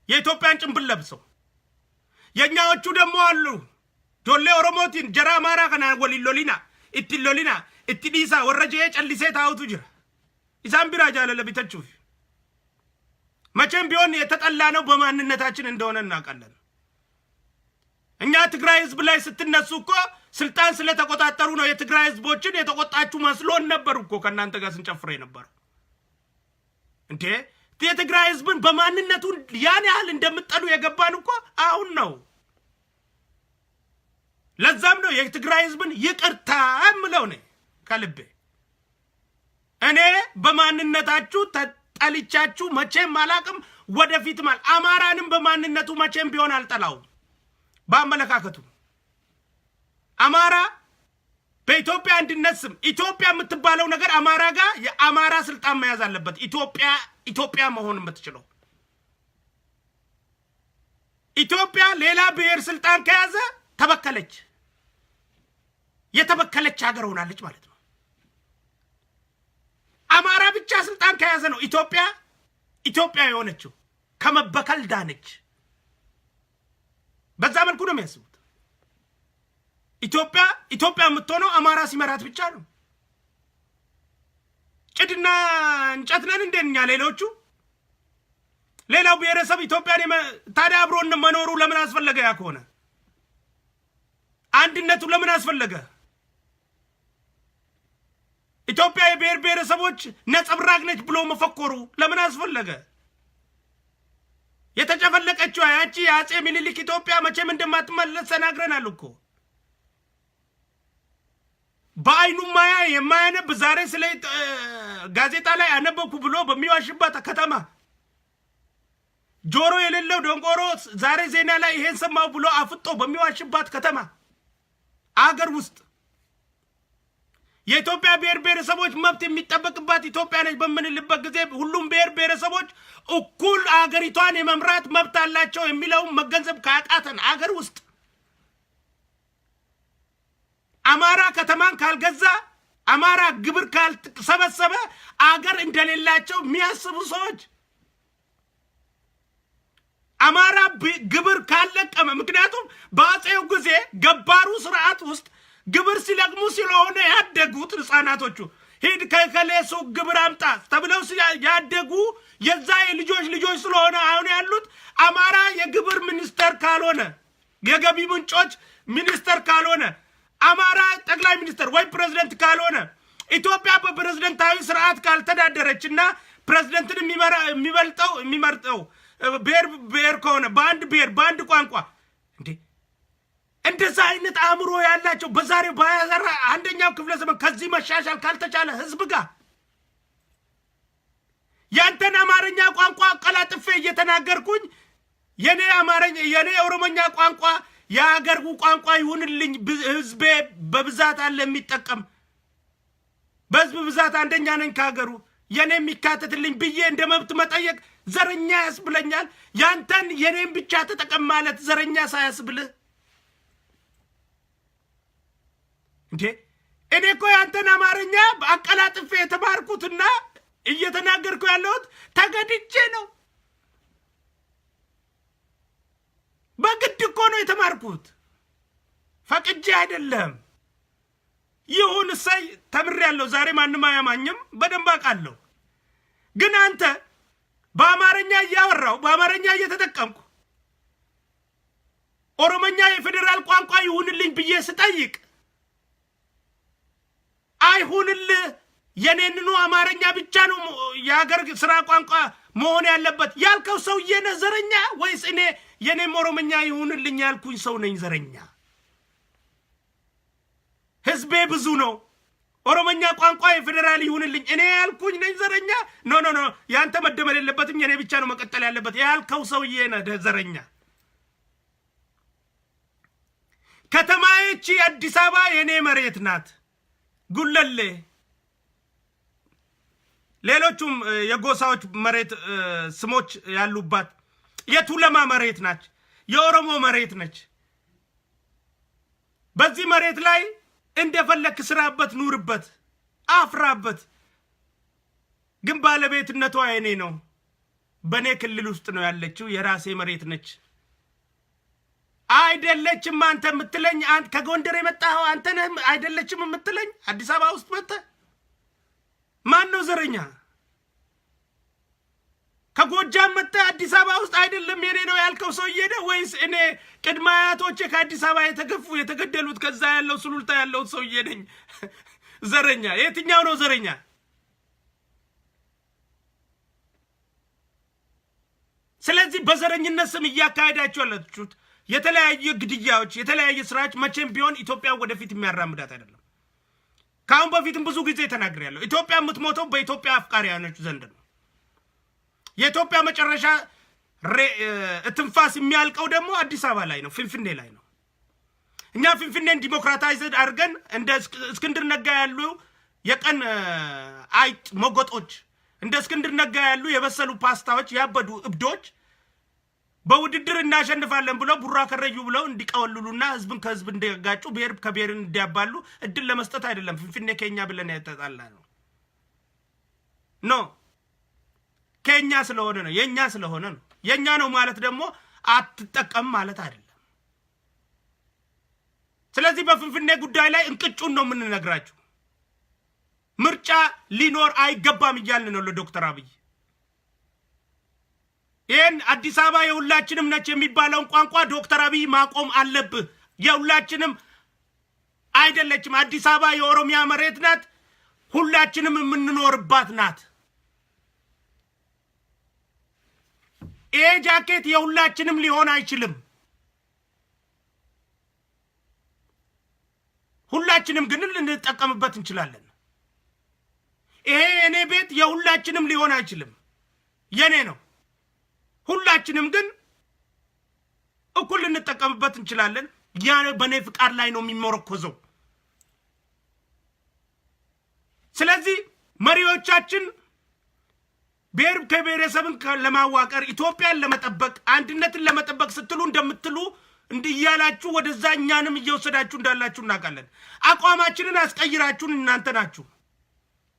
የኢትዮጵያን ጭንብል ለብሰው የኛዎቹ ደግሞ አሉ ጆሌ ኦሮሞቲን ጀራ አማራ ከና ወሊሎሊና ኢትሎሊና ኢትዲሳ ወረጀ ጨልሴ ታውቱ ጅራ ኢሳም ቢራ ጃለለ ቢተቹ መቼም ቢሆን የተጠላ ነው በማንነታችን እንደሆነ እናውቃለን እኛ ትግራይ ህዝብ ላይ ስትነሱ እኮ ስልጣን ስለተቆጣጠሩ ነው የትግራይ ህዝቦችን የተቆጣችሁ መስሎን ነበር እኮ ከናንተ ጋር ስንጨፍር ነበር እንዴ የትግራይ ህዝብን በማንነቱ ያን ያህል እንደምትጠሉ የገባን እኮ አሁን ነው ለዛም ነው የትግራይ ህዝብን ይቅርታ እምለው ነው ከልቤ እኔ በማንነታችሁ ተጠልቻችሁ መቼም አላቅም ወደፊት ማል አማራንም በማንነቱ መቼም ቢሆን አልጠላው ባመለካከቱ አማራ በኢትዮጵያ እንድነስም ኢትዮጵያ የምትባለው ነገር አማራ ጋር የአማራ ስልጣን መያዝ አለበት ኢትዮጵያ መሆን የምትችለው ኢትዮጵያ ሌላ ብሔር ስልጣን ከያዘ ተበከለች የተበከለች ሀገር ሆናለች ማለት ነው አማራ ብቻ ስልጣን ከያዘ ነው ኢትዮጵያ የሆነችው ከመበከል ዳነች በዛ መልኩ ነው የሚያስቡት ኢትዮጵያ የምትሆነው አማራ ሲመራት ብቻ ነው ጭድና እንጨት ነን እንደኛ ሌሎቹ ሌላው ብሔረሰብ ኢትዮጵያን ታዲያ አብሮን መኖሩ ለምን አስፈለገ ያከሆነ አንድነቱ ለምን አስፈለገ ኢትዮጵያ የብሔር ብሔረሰቦች ነጸብራቅ ነች ብሎ መፈክሩ ለምን አስፈለገ የተጨፈለቀችው ያቺ አጼ ሚኒሊክ ኢትዮጵያ መቼም እንደማትመለስ ተናግረናል እኮ በአይኑ ማያ የማያነብ ዛሬ ስለ ጋዜጣ ላይ አነበብኩ ብሎ በሚዋሽባት ከተማ ጆሮ የሌለው ደንቆሮ ዛሬ ዜና ላይ ይሄን ሰማው ብሎ አፍጦ በሚዋሽባት ከተማ አገር ውስጥ የኢትዮጵያ ብሔር ብሔረሰቦች መብት የሚጠበቅባት ኢትዮጵያ ነች በመንልበት ጊዜ ሁሉም ብሔር ብሔረሰቦች እኩል አገሪቷን የመምራት መብት አላቸው የሚለው መገንዘብ ካቃተን አገር ውስጥ አማራ ከተማን ካልገዛ አማራ ግብር ካልሰበሰበ አገር እንደሌላቸው የሚያስቡ ሰዎች አማራ ግብር ካልለቀመ ምክንያቱም በአጼው ጊዜ ገባሩ ስርዓት ውስጥ ግብር ሲለቅሙ ስለሆነ ያደጉት ህፃናቶቹ ሄድ ከከሌሱ ግብር አምጣ ተብለው ያደጉ የዛ ልጆች ስለሆነ አሁን ያሉት አማራ የግብር ሚኒስተር ካልሆነ የገቢ ምንጮች ሚኒስተር ካልሆነ አማራ ጠቅላይ ሚኒስተር ወይ ፕሬዝዳንት ካልሆነ ኢትዮጵያ በፕሬዝዳንታዊ ስርዓት ካልተዳደረችና ፕሬዝዳንትን የሚመርጠው ብሔር ከሆነ በአንድ ቋንቋ እንዴ እንደዛ አይነት አእምሮ ያላቸው በዛሬው አንደኛው ክፍለ ዘመን ከዚህ መሻሻል ካልተቻለ ህዝብ ጋር ያንተን አማርኛ ቋንቋ ቀላጥፌ እየተናገርኩኝ የኔ ኦሮሞኛ ቋንቋ የሀገር ቋንቋ ይሁንልኝ ህዝቤ በብዛት አለ የሚጠቀም በህዝብ ብዛት አንደኛ ነኝ ከሀገሩ የኔ የሚካተትልኝ ብዬ እንደ መብት መጠየቅ ዘረኛ ያስብለኛል ያንተን የኔን ብቻ ተጠቀም ማለት ዘረኛ ሳያስብልህ እንዴ እኔ እኮ ያንተን አማርኛ አቀላጥፌ የተማርኩትና እየተናገርኩ ያለሁት ተገድጄ ነው በግድ እኮ ነው የተማርኩት ፈቅጄ አይደለም ይሁን እሰይ ተምሬያለሁ ዛሬ ማንም አያማኝም በደንብ አውቃለሁ ግን አንተ በአማርኛ እያወራው በአማርኛ እየተጠቀምኩ ኦሮሞኛ የፌደራል ቋንቋ ይሁንልኝ ብዬ ስጠይቅ አይሁንልህ የኔንኑ አማርኛ ብቻ ነው የሀገር ስራ ቋንቋ መሆን ያለበት ያልከው ሰውዬ ነህ ዘረኛ ወይስ እኔ የኔም ኦሮሞኛ ይሁንልኝ ያልኩኝ ሰው ነኝ ዘረኛ ህዝቤ ብዙ ነው ኦሮሞኛ ቋንቋ የፌደራል ይሁንልኝ እኔ ያልኩኝ ነኝ ዘረኛ ኖ ያንተ መደመር የለበትም የኔ ብቻ ነው መቀጠል ያለበት ያልከው ሰውዬ ነህ ዘረኛ ከተማዬ አዲስ አበባ የኔ መሬት ናት ጉለሌ ሌሎቹም የጎሳዎች መሬት ስሞች ያሉባት የቱለማ መሬት ናች የኦሮሞ መሬት ነች በዚህ መሬት ላይ እንደፈለክ ስራበት ኑርበት አፍራበት ግን ባለቤትነቷ የኔ ነው በኔ ክልል ውስጥ ነው ያለችው የራሴ መሬት ነች አይደለችም አንተ የምትለኝ አንተ ከጎንደር የመጣው አንተ ነህ አይደለችም የምትለኝ አዲስ አበባ ውስጥ መጣ ማን ነው ዘረኛ ከጎጃም መጣ አዲስ አበባ ውስጥ አይደለም የኔ ነው ያልከው ሰውዬ ነው ወይስ እኔ ቅድማያቶቼ ከአዲስ አበባ የተገደሉት ከዛ ያለው ሱሉልታ ያለው ሰውዬ ነኝ ዘረኛ የትኛው ነው ዘረኛ ስለዚህ በዘረኝነት ስም ያካሄዳችሁ ያላችሁት የተለያየ ግድያዎች የተለያየ ስራዎች መቼም ቢሆን ኢትዮጵያ ወደፊት የሚያራምዳት አይደለም ካሁን በፊትም ብዙ ጊዜ ተናግሬያለሁ ኢትዮጵያ የምትሞተው በኢትዮጵያ አፍቃሪያኖች ዘንድ ነው የኢትዮጵያ መጨረሻ እትንፋስ የሚያልቀው ደግሞ አዲስ አበባ ላይ ነው ፍንፍኔ ላይ ነው እኛ ፍንፍኔን ዲሞክራታይዝድ አድርገን እንደ እስክንድር ነጋ ያሉ የቀን አይጥ ሞጎጦች እንደ እስክንድር ነጋ ያሉ የበሰሉ ፓስታዎች ያበዱ እብዶች በውድድር እናሸንፋለን ብለው ቡራ ከረዩ ብለው እንዲቀወልሉና ህዝብን ከህዝብ እንዲያጋጩ ብሔር ከብሔር እንዲያባሉ እድል ለመስጠት አይደለም ፍንፍኔ ከኛ ብለን ያተጣላ ነው ኖ ከኛ ስለሆነ ነው የኛ ስለሆነ ነው የኛ ነው ማለት ደግሞ አትጠቀም ማለት አይደለም ስለዚህ በፍንፍኔ ጉዳይ ላይ እንቅጩን ነው የምንነግራችሁ ምርጫ ሊኖር አይገባም ይያልን ነው ለዶክተር አብይ ይሄን አዲስ አበባ የሁላችንም ነች የሚባለውን ቋንቋ ዶክተር አብይ ማቆም አለብህ የሁላችንም አይደለችም አዲስ አበባ የኦሮሚያ መሬት ናት ሁላችንም የምንኖርባት ናት ይሄ ጃኬት የሁላችንም ሊሆን አይችልም ሁላችንም ግን ልንጠቀምበት እንችላለን ይሄ የኔ ቤት የሁላችንም ሊሆን አይችልም የኔ ነው ሁላችንም ግን እኩል ልንጠቀምበት እንችላለን ያ በኔ ፍቃድ ላይ ነው የሚመረኮዘው ስለዚህ መሪዎቻችን ብሔር ከብሔረሰብን ለማዋቀር ኢትዮጵያን ለመጠበቅ አንድነትን ለመጠበቅ ስትሉ እንደምትሉ እንዲያላችሁ ወደዛ እኛንም እየወሰዳችሁ እንዳላችሁ እናውቃለን አቋማችንን አስቀይራችሁን እናንተ ናችሁ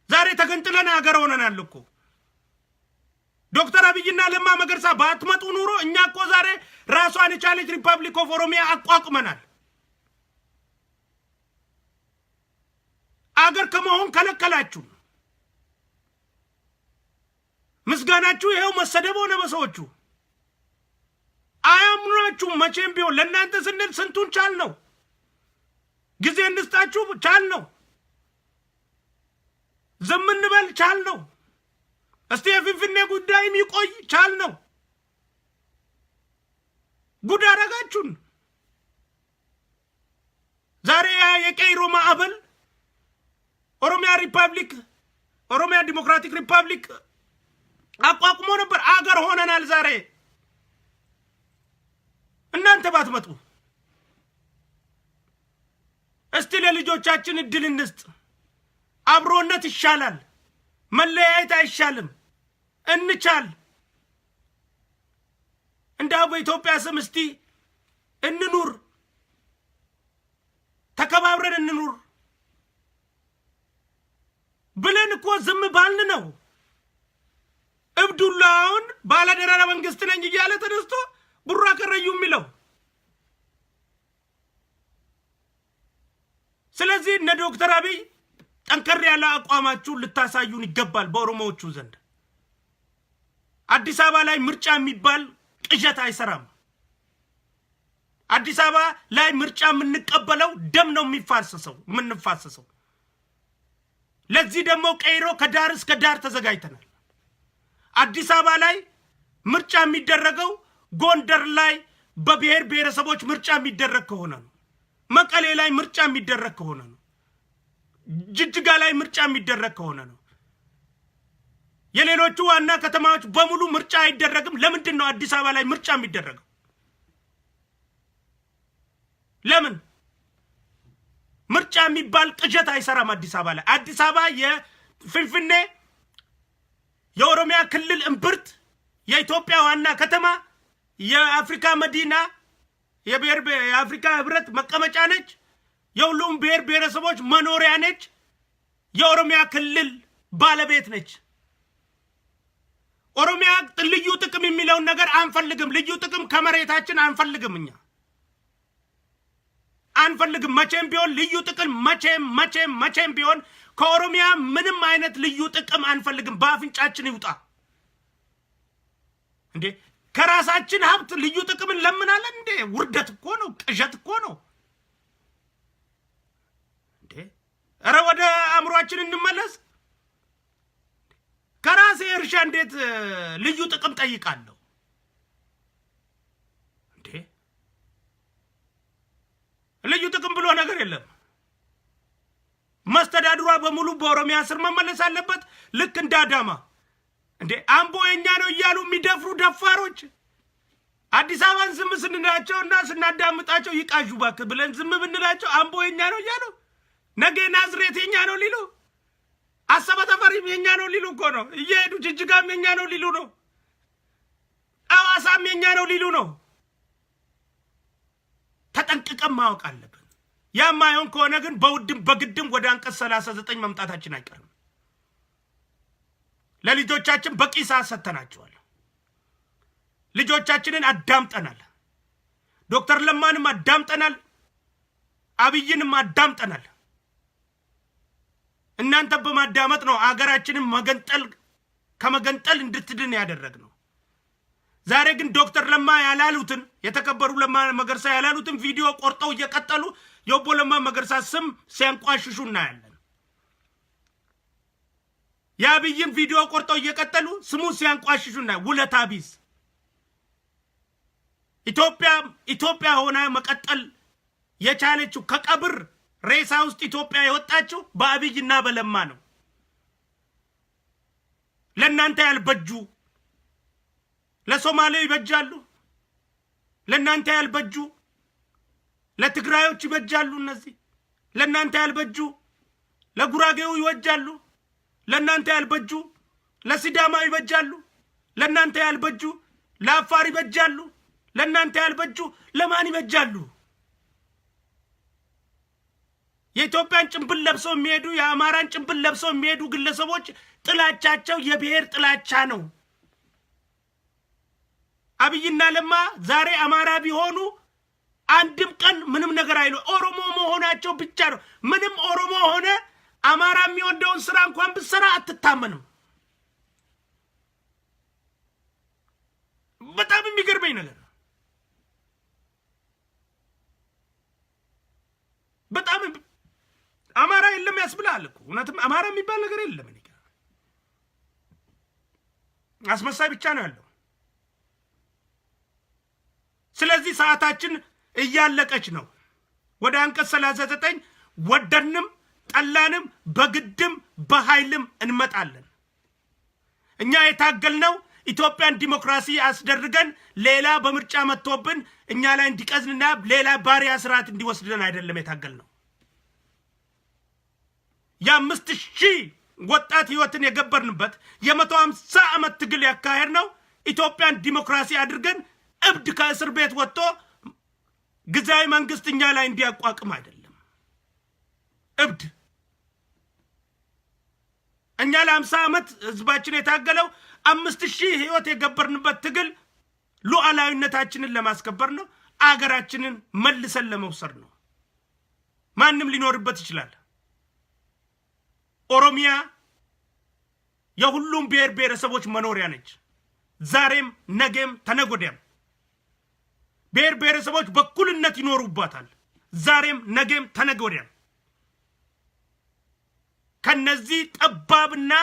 ዛሬ ተገንጥለን ሀገር ሆነናል እኮ ዶክተር አብይና ለማ መገርሳ ባትመጡ ኑሮ እኛ እኮ ዛሬ ራሷን የቻለች ሪፐብሊክ ኦፍ ኦሮሚያ አቋቁመናል አገር ከመሆን ከለከላችሁ ምስጋናችሁ ይሄው መሰደብ ሆነ በሰዎቹ አያምናችሁ መቼም ቢሆን ለእናንተ ስንል ስንቱን ቻል ነው ጊዜ እንስጣችሁ ቻል ነው ዝም እንበል ቻል ነው እስቲ የፍንፍኔ ጉዳይም ይቆይ ቻል ነው ጉድ አደረጋችሁን ዛሬ የቀይሮ ማዕበል ኦሮሚያ ሪፐብሊክ ኦሮሚያ ዲሞክራቲክ ሪፐብሊክ አቋቁሞ ነበር አገር ሆነናል ዛሬ እናንተ ባትመጡ እስቲ ለልጆቻችን እድል እንስጥ አብሮነት ይሻላል መለያየት አይሻልም እንቻል እንዳው በኢትዮጵያ ስም እስቲ እንኑር ተከባብረን እንኑር ብለን እኮ ዝም ባልን ነው እብዱላውን ባለደረራ መንግስት ነኝ እያለ ተነስቶ ቡራ ከረዩ የሚለው ስለዚህ እነ ዶክተር አብይ ጠንከር ያለ አቋማችሁን ልታሳዩን ይገባል በኦሮሞዎቹ ዘንድ አዲስ አበባ ላይ ምርጫ የሚባል ቅዠት አይሰራም አዲስ አበባ ላይ ምርጫ የምንቀበለው ደም ነው የምንፋሰሰው ለዚህ ደግሞ ቀይሮ ከዳር እስከ ዳር ተዘጋጅተናል አዲስ አበባ ላይ ምርጫ የሚደረገው ጎንደር ላይ በብሔር ብሔረሰቦች ምርጫ የሚደረግ ከሆነ ነው መቀሌ ላይ ምርጫ የሚደረግ ከሆነ ነው ጅጅጋ ላይ ምርጫ የሚደረግ ከሆነ ነው የሌሎቹ ዋና ከተማዎች በሙሉ ምርጫ አይደረግም ለምንድን ነው አዲስ አበባ ላይ ምርጫ የሚደረገው ለምን ምርጫ የሚባል ቅዠት አይሰራም አዲስ አበባ ላይ አዲስ አበባ የፍንፍኔ የኦሮሚያ ክልል እምብርት የኢትዮጵያ ዋና ከተማ የአፍሪካ መዲና የአፍሪካ ህብረት መቀመጫ ነች የሁሉም ብሔር ብሔረሰቦች መኖሪያ ነች የኦሮሚያ ክልል ባለቤት ነች ኦሮሚያ ልዩ ጥቅም የሚለው ነገር አንፈልግም ልዩ ጥቅም ከመሬታችን አንፈልግም እኛ አንፈልግም መቼም ቢሆን ልዩ ጥቅም መቼም ቢሆን ከኦሮሚያ ምንም አይነት ልዩ ጥቅም አንፈልግም በአፍንጫችን ይውጣ እንዴ ከራሳችን ሀብት ልዩ ጥቅም ለምናለን እንዴ ውርደት እኮ ነው ቅዠት እኮ ነው እንዴ አረ ወደ አምሮአችን እንመለስ ከራሴ እርሻ እንዴት ልዩ ጥቅም ጠይቃለሁ እንዴ ልዩ ጥቅም ብሎ ነገር የለም መስተዳድሯ በሙሉ በኦሮሚያ ስር መመለስ አለበት ልክ እንደ አዳማ እንዴ አምቦ የኛ ነው እያሉ የሚደፍሩ ደፋሮች አዲስ አበባን ዝም ስንላቸውና ስናዳምጣቸው ይቃዡ ባክ ብለን ዝም ብንላቸው አምቦ የኛ ነው እያሉ ነገ ናዝሬት የኛ ነው ሊሉ አሰበ ተፈሪም የኛ ነው ሊሉ እኮ ነው እየሄዱ ጅጅጋም የኛ ነው ሊሉ ነው አዋሳም የኛ ነው ሊሉ ነው ተጠንቅቀን ማወቅ አለብን ያማየውን ከሆነ ግን በውድም በግድም ወደ አንቀጽ 39 መምጣታችን አይቀርም ለልጆቻችን በቂ ሰዓት ሰጥተናቸዋል ልጆቻችንን አዳምጠናል ዶክተር ለማንም አዳምጠናል አብይንም አዳምጠናል እናንተ በማዳመጥ ነው አገራችንን ከመገንጠል እንድትድን ያደረግነው ዛሬ ግን ዶክተር ለማ ያላሉትን የተከበሩ ለማ መገርሳ ያላሉትን ቪዲዮ ቆርጠው እየቀጠሉ የኦቦ ለማ መገርሳ ስም ሲያንቋሽሹ እናያለን የአብይን ቪዲዮ ቆርጠው እየቀጠሉ ስሙ ሲያንቋሽሹ እናያለን ውለታ ቢስ ኢትዮጵያ ሆና መቀጠል የቻለችው ከቀብር ሬሳ ውስጥ ኢትዮጵያ የወጣችው በአብይና በለማ ነው ለእናንተ ያልበጁ ለሶማሌው ይበጃሉ ለእናንተ ያልበጁ ለትግራዮች ይበጃሉ እነዚህ ለእናንተ ያልበጁ ለጉራጌው ይወጃሉ ለእናንተ ያልበጁ ለሲዳማ ይበጃሉ ለእናንተ ያልበጁ ለአፋር ይበጃሉ ለእናንተ ያልበጁ ለማን ይበጃሉ የኢትዮጵያን ጭንብል ለብሰው የሚሄዱ የአማራን ጭንብል ለብሰው የሚሄዱ ግለሰቦች ጥላቻቸው የብሔር ጥላቻ ነው አብይና ለማ ዛሬ አማራ ቢሆኑ አንድም ቀን ምንም ነገር አይሉ ኦሮሞ መሆናቸው ብቻ ነው ምንም ኦሮሞ ሆነ አማራ የሚወደውን ስራ እንኳን ብሰራ አትታመንም በጣም የሚገርመኝ ነገር በጣም አማራ የለም ያስብላል እኮ እውነትም አማራ የሚባል ነገር የለም እኔ ጋር አስመሳይ ብቻ ነው ያለው ስለዚህ ሰዓታችን እያለቀች ነው ወደ አንቀጽ 39 ወደንም ጠላንም በግድም በኃይልም እንመጣለን እኛ የታገልነው ኢትዮጵያን ዲሞክራሲ አስደርገን ሌላ በምርጫ መጥቶብን እኛ ላይ እንዲቀዝንና ሌላ ባሪያ ስርዓት እንዲወስድን አይደለም የታገልነው የ5000 ወጣት ህይወትን የገበርንበት የ150 ዓመት ትግል ያካሄድ ነው ኢትዮጵያን ዲሞክራሲ አድርገን እብድ ከእስር ቤት ወጥቶ ግዛይ መንግስት እኛ ላይ እንዲያቋቁም አይደለም እብድ እኛ ለ50 ዓመት ህዝባችን የታገለው 5000 ህይወት የገበርንበት ትግል ሉዓላዊነታችንን ለማስከበር ነው አገራችንን መልሰን ለመውሰድ ነው ማንም ሊኖርበት ይችላል ኦሮሚያ የሁሉም ብሔር ብሔረሰቦች መኖሪያ ነች ዛሬም ነገም ተነጎደም ብሔር ብሔረሰቦች በኩልነት ይኖሩባታል ዛሬም ነገም ተነጎደም ከነዚህ ጠባብና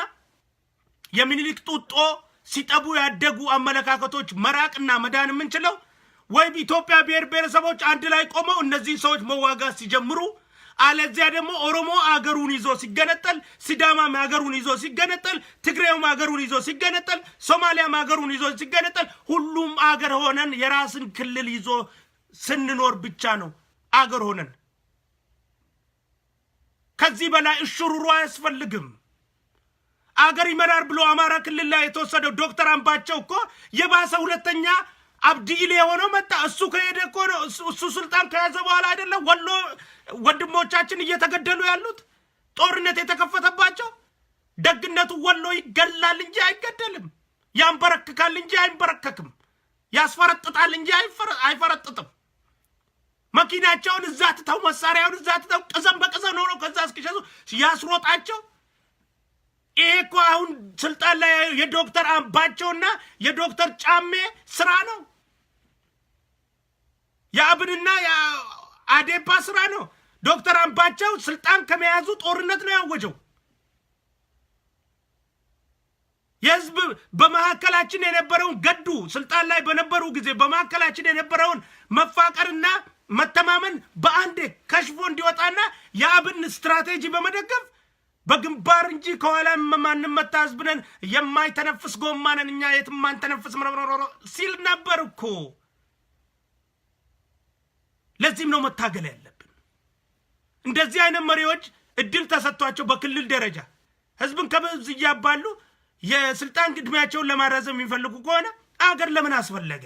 የሚኒሊክ ጡጦ ሲጠቡ ያደጉ አመለካከቶች መራቅና መዳን የምንችለው ወይ ኢትዮጵያ ብሔር ብሔረሰቦች አንድ ላይ ቆመው እነዚህ ሰዎች መዋጋት ሲጀምሩ አለዚያ ደግሞ ኦሮሞ አገሩን ይዞ ሲገነጠል ሲዳማም አገሩን ይዞ ሲገነጠል ትግሬውም አገሩን ይዞ ሲገነጠል ሶማሊያም አገሩን ይዞ ሲገነጠል ሁሉም አገር ሆነን የራስን ክልል ይዞ ስንኖር ብቻ ነው አገር ሆነን ከዚህ በላይ እሽሩሩ አያስፈልግም አገር ይመራር ብሎ አማራ ክልል ላይ የተወሰደው ዶክተር አምባቸው እኮ የባሰ ሁለተኛ አብዲኢሌ የሆነው መጣ እሱ ከሄደ እኮ ነው እሱ ስልጣን ከያዘ በኋላ አይደለም ወሎ ወንድሞቻችን እየተገደሉ ያሉት ጦርነት የተከፈተባቸው ደግነቱ ወሎ ይገላል እንጂ አይገደልም ያንበረክካል እንጂ አይንበረከክም። ያስፈረጥጣል እንጂ አይፈረጥጥም። መኪናቸውን እዛ ትተው መሳሪያውን እዛ ትተው ቅዘም በቅዘም ነው ከዛ እስኪሸዙ ያስሮጣቸው። ይሄ እኮ አሁን ስልጣን ላይ የዶክተር አምባቸውና የዶክተር ጫሜ ስራ ነው። የአብንና የአዴፓ ስራ ነው። ዶክተር አምባቸው ስልጣን ከመያዙ ጦርነት ነው ያወጀው። የህዝብ በመካከላችን የነበረውን ገዱ ስልጣን ላይ በነበሩ ጊዜ በመካከላችን የነበረውን መፋቀርና መተማመን በአንዴ ከሽፎ እንዲወጣና የአብን ስትራቴጂ በመደገፍ በግንባር እንጂ ከኋላ ማንም መታ ህዝብነን የማይተነፍስ ጎማነን እኛ የትም አንተነፍስ ሲል ነበር እኮ። ለዚህም ነው መታገል ያለብን። እንደዚህ አይነት መሪዎች እድል ተሰጥቷቸው በክልል ደረጃ ህዝብን ከህዝብ እያባሉ የስልጣን እድሜያቸውን ለማራዘም የሚፈልጉ ከሆነ አገር ለምን አስፈለገ?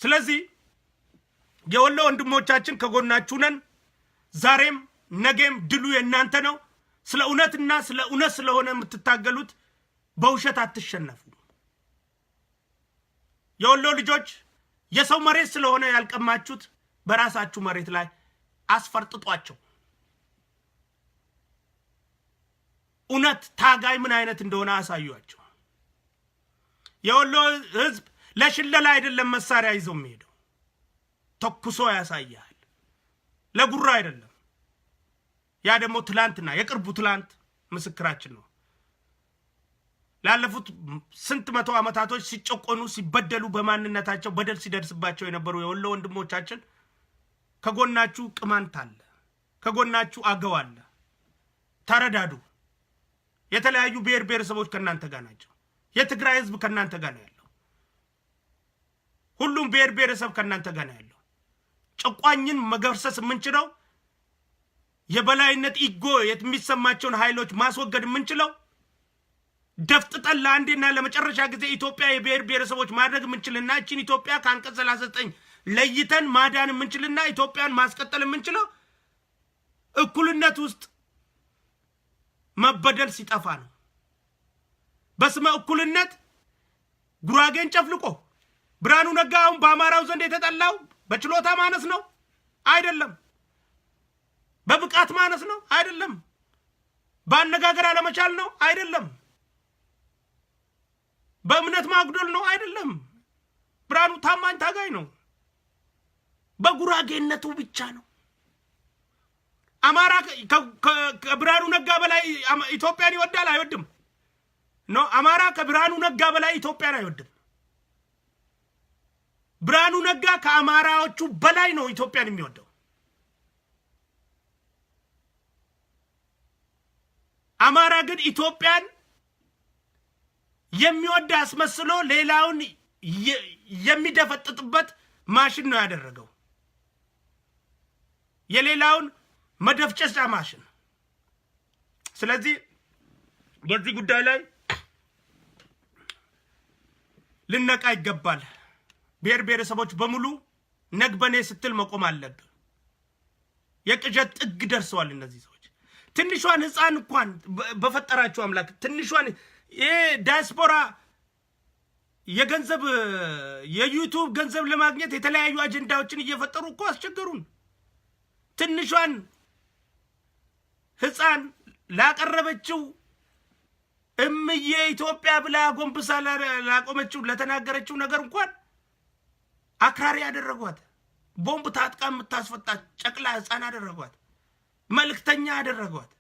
ስለዚህ የወሎ ወንድሞቻችን ከጎናችሁ ነን። ዛሬም ነገም ድሉ የእናንተ ነው። ስለ እውነትና ስለ እውነት ስለሆነ የምትታገሉት በውሸት አትሸነፉ። የወሎ ልጆች የሰው መሬት ስለሆነ ያልቀማችሁት በራሳችሁ መሬት ላይ አስፈርጥጧቸው። እውነት ታጋይ ምን አይነት እንደሆነ አሳዩአቸው። የወሎ ህዝብ ለሽለላ አይደለም መሳሪያ ይዞ የሚሄደው፣ ተኩሶ ያሳያል። ለጉራ አይደለም። ያ ደግሞ ትላንትና የቅርቡ ትላንት ምስክራችን ነው። ላለፉት ስንት መቶ ዓመታቶች ሲጨቆኑ ሲበደሉ በማንነታቸው በደል ሲደርስባቸው የነበሩ የወሎ ወንድሞቻችን ከጎናችሁ ቅማንት አለ፣ ከጎናችሁ አገው አለ። ተረዳዱ። የተለያዩ ብሔር ብሔረሰቦች ከናንተ ጋር ናቸው። የትግራይ ህዝብ ከናንተ ጋር ነው ያለው። ሁሉም ብሔር ብሔረሰብ ከናንተ ጋር ነው ያለው። ጨቋኝን መገርሰስ የምንችለው የበላይነት ኢጎ የሚሰማቸውን ኃይሎች ማስወገድ የምንችለው ደፍጥጠን ለአንዴና ለመጨረሻ ጊዜ ኢትዮጵያ የብሔር ብሔረሰቦች ማድረግ የምንችልና እቺን ኢትዮጵያ ከአንቀጽ 39 ለይተን ማዳን የምንችልና ኢትዮጵያን ማስቀጠል የምንችለው እኩልነት ውስጥ መበደል ሲጠፋ ነው። በስመ እኩልነት ጉራጌን ጨፍልቆ ብርሃኑ ነጋ አሁን በአማራው ዘንድ የተጠላው በችሎታ ማነስ ነው አይደለም። በብቃት ማነስ ነው አይደለም። በአነጋገር አለመቻል ነው አይደለም። በእምነት ማጉደል ነው አይደለም። ብርሃኑ ታማኝ ታጋይ ነው። በጉራጌነቱ ብቻ ነው። አማራ ከብርሃኑ ነጋ በላይ ኢትዮጵያን ይወዳል አይወድም? ኖ፣ አማራ ከብርሃኑ ነጋ በላይ ኢትዮጵያን አይወድም። ብርሃኑ ነጋ ከአማራዎቹ በላይ ነው ኢትዮጵያን የሚወደው። አማራ ግን ኢትዮጵያን የሚወድ አስመስሎ ሌላውን የሚደፈጥጥበት ማሽን ነው ያደረገው። የሌላውን መደፍጨጫ ማሽን። ስለዚህ በዚህ ጉዳይ ላይ ልነቃ ይገባል። ብሔር ብሔረሰቦች በሙሉ ነግበኔ ስትል መቆም አለብን። የቅዠት ጥግ ደርሰዋል እነዚህ ሰዎች። ትንሿን ህፃን እንኳን በፈጠራቸው አምላክ ትንሿን ዲያስፖራ የገንዘብ የዩቲዩብ ገንዘብ ለማግኘት የተለያዩ አጀንዳዎችን እየፈጠሩ እኮ አስቸገሩን። ትንሿን ህፃን ላቀረበችው እምዬ ኢትዮጵያ ብላ ጎንብሳ ላቆመችው ለተናገረችው ነገር እንኳን አክራሪ ያደረጓት። ቦምብ ታጥቃ የምታስፈጣ ጨቅላ ህፃን አደረጓት። መልእክተኛ አደረጓት።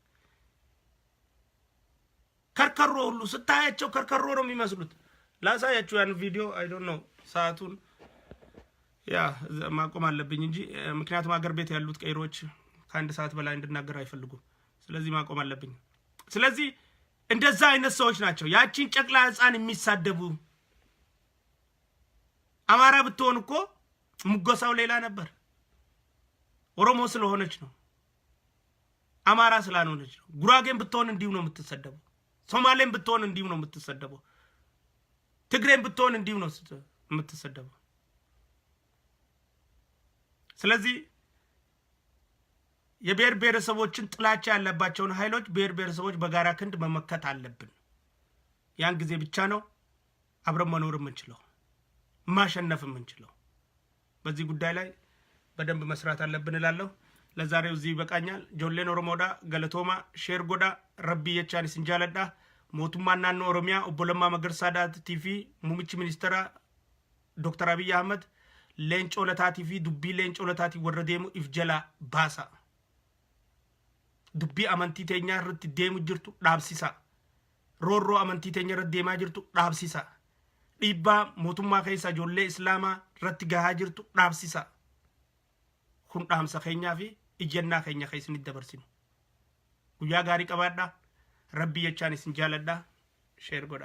ከርከሮ ሁሉ ስታያቸው ከርከሮ ነው የሚመስሉት። ላሳያችሁ ያን ቪዲዮ። አይ ዶንት ኖ ሰዓቱን ያ ማቆም አለብኝ እንጂ ምክንያቱም አገር ቤት ያሉት ቀይሮች ከአንድ ሰዓት በላይ እንድናገር አይፈልጉም። ስለዚህ ማቆም አለብኝ። ስለዚህ እንደዛ አይነት ሰዎች ናቸው ያቺን ጨቅላ ህፃን የሚሳደቡ። አማራ ብትሆን እኮ ሙገሳው ሌላ ነበር። ኦሮሞ ስለሆነች ነው፣ አማራ ስላልሆነች ነው። ጉራጌን ብትሆን እንዲሁ ነው የምትሰደበው። ሶማሌን ብትሆን እንዲሁ ነው የምትሰደበው። ትግሬን ብትሆን እንዲሁ ነው የምትሰደበው። ስለዚህ የብሔር ብሔረሰቦችን ጥላቻ ያለባቸውን ኃይሎች ብሔር ብሔረሰቦች በጋራ ክንድ መመከት አለብን። ያን ጊዜ ብቻ ነው አብረን መኖር የምንችለው ማሸነፍ የምንችለው። በዚህ ጉዳይ ላይ በደንብ መስራት አለብን እላለሁ። ለዛሬው እዚህ ይበቃኛል። ጆሌን ኦሮሞዳ ገለቶማ ሼር ጎዳ ረቢ የቻን ሲንጃለዳ ሞቱማ ናኖ ኦሮሚያ ኦቦለማ መገርሳዳ ቲቪ ሙምቺ ሚኒስትራ ዶክተር አብይ አህመድ ሌንጮ ለታቲ ፊ ዱቢ ሌንጮ ለታቲ ወረዴሙ ኢፍጀላ ባሳ ዱቢ አመንቲ ቴኛ ርት ዴሙ ጅርቱ ዳብሲሳ ሮሮ አመንቲ ቴኛ ርት ዴማ ጅርቱ ዳብሲሳ ዲባ ሞቱማ ከይሳ ጆሌ እስላማ ረት ጋሃ ጅርቱ ዳብሲሳ ኩን ዳምሳ ኬኛ ፊ እጀና ኬኛ ከይስን ይደበርሲኑ ጉያ ጋሪ ቀባዳ ረቢ የቻን ሲንጃለዳ ሼር ጎዳ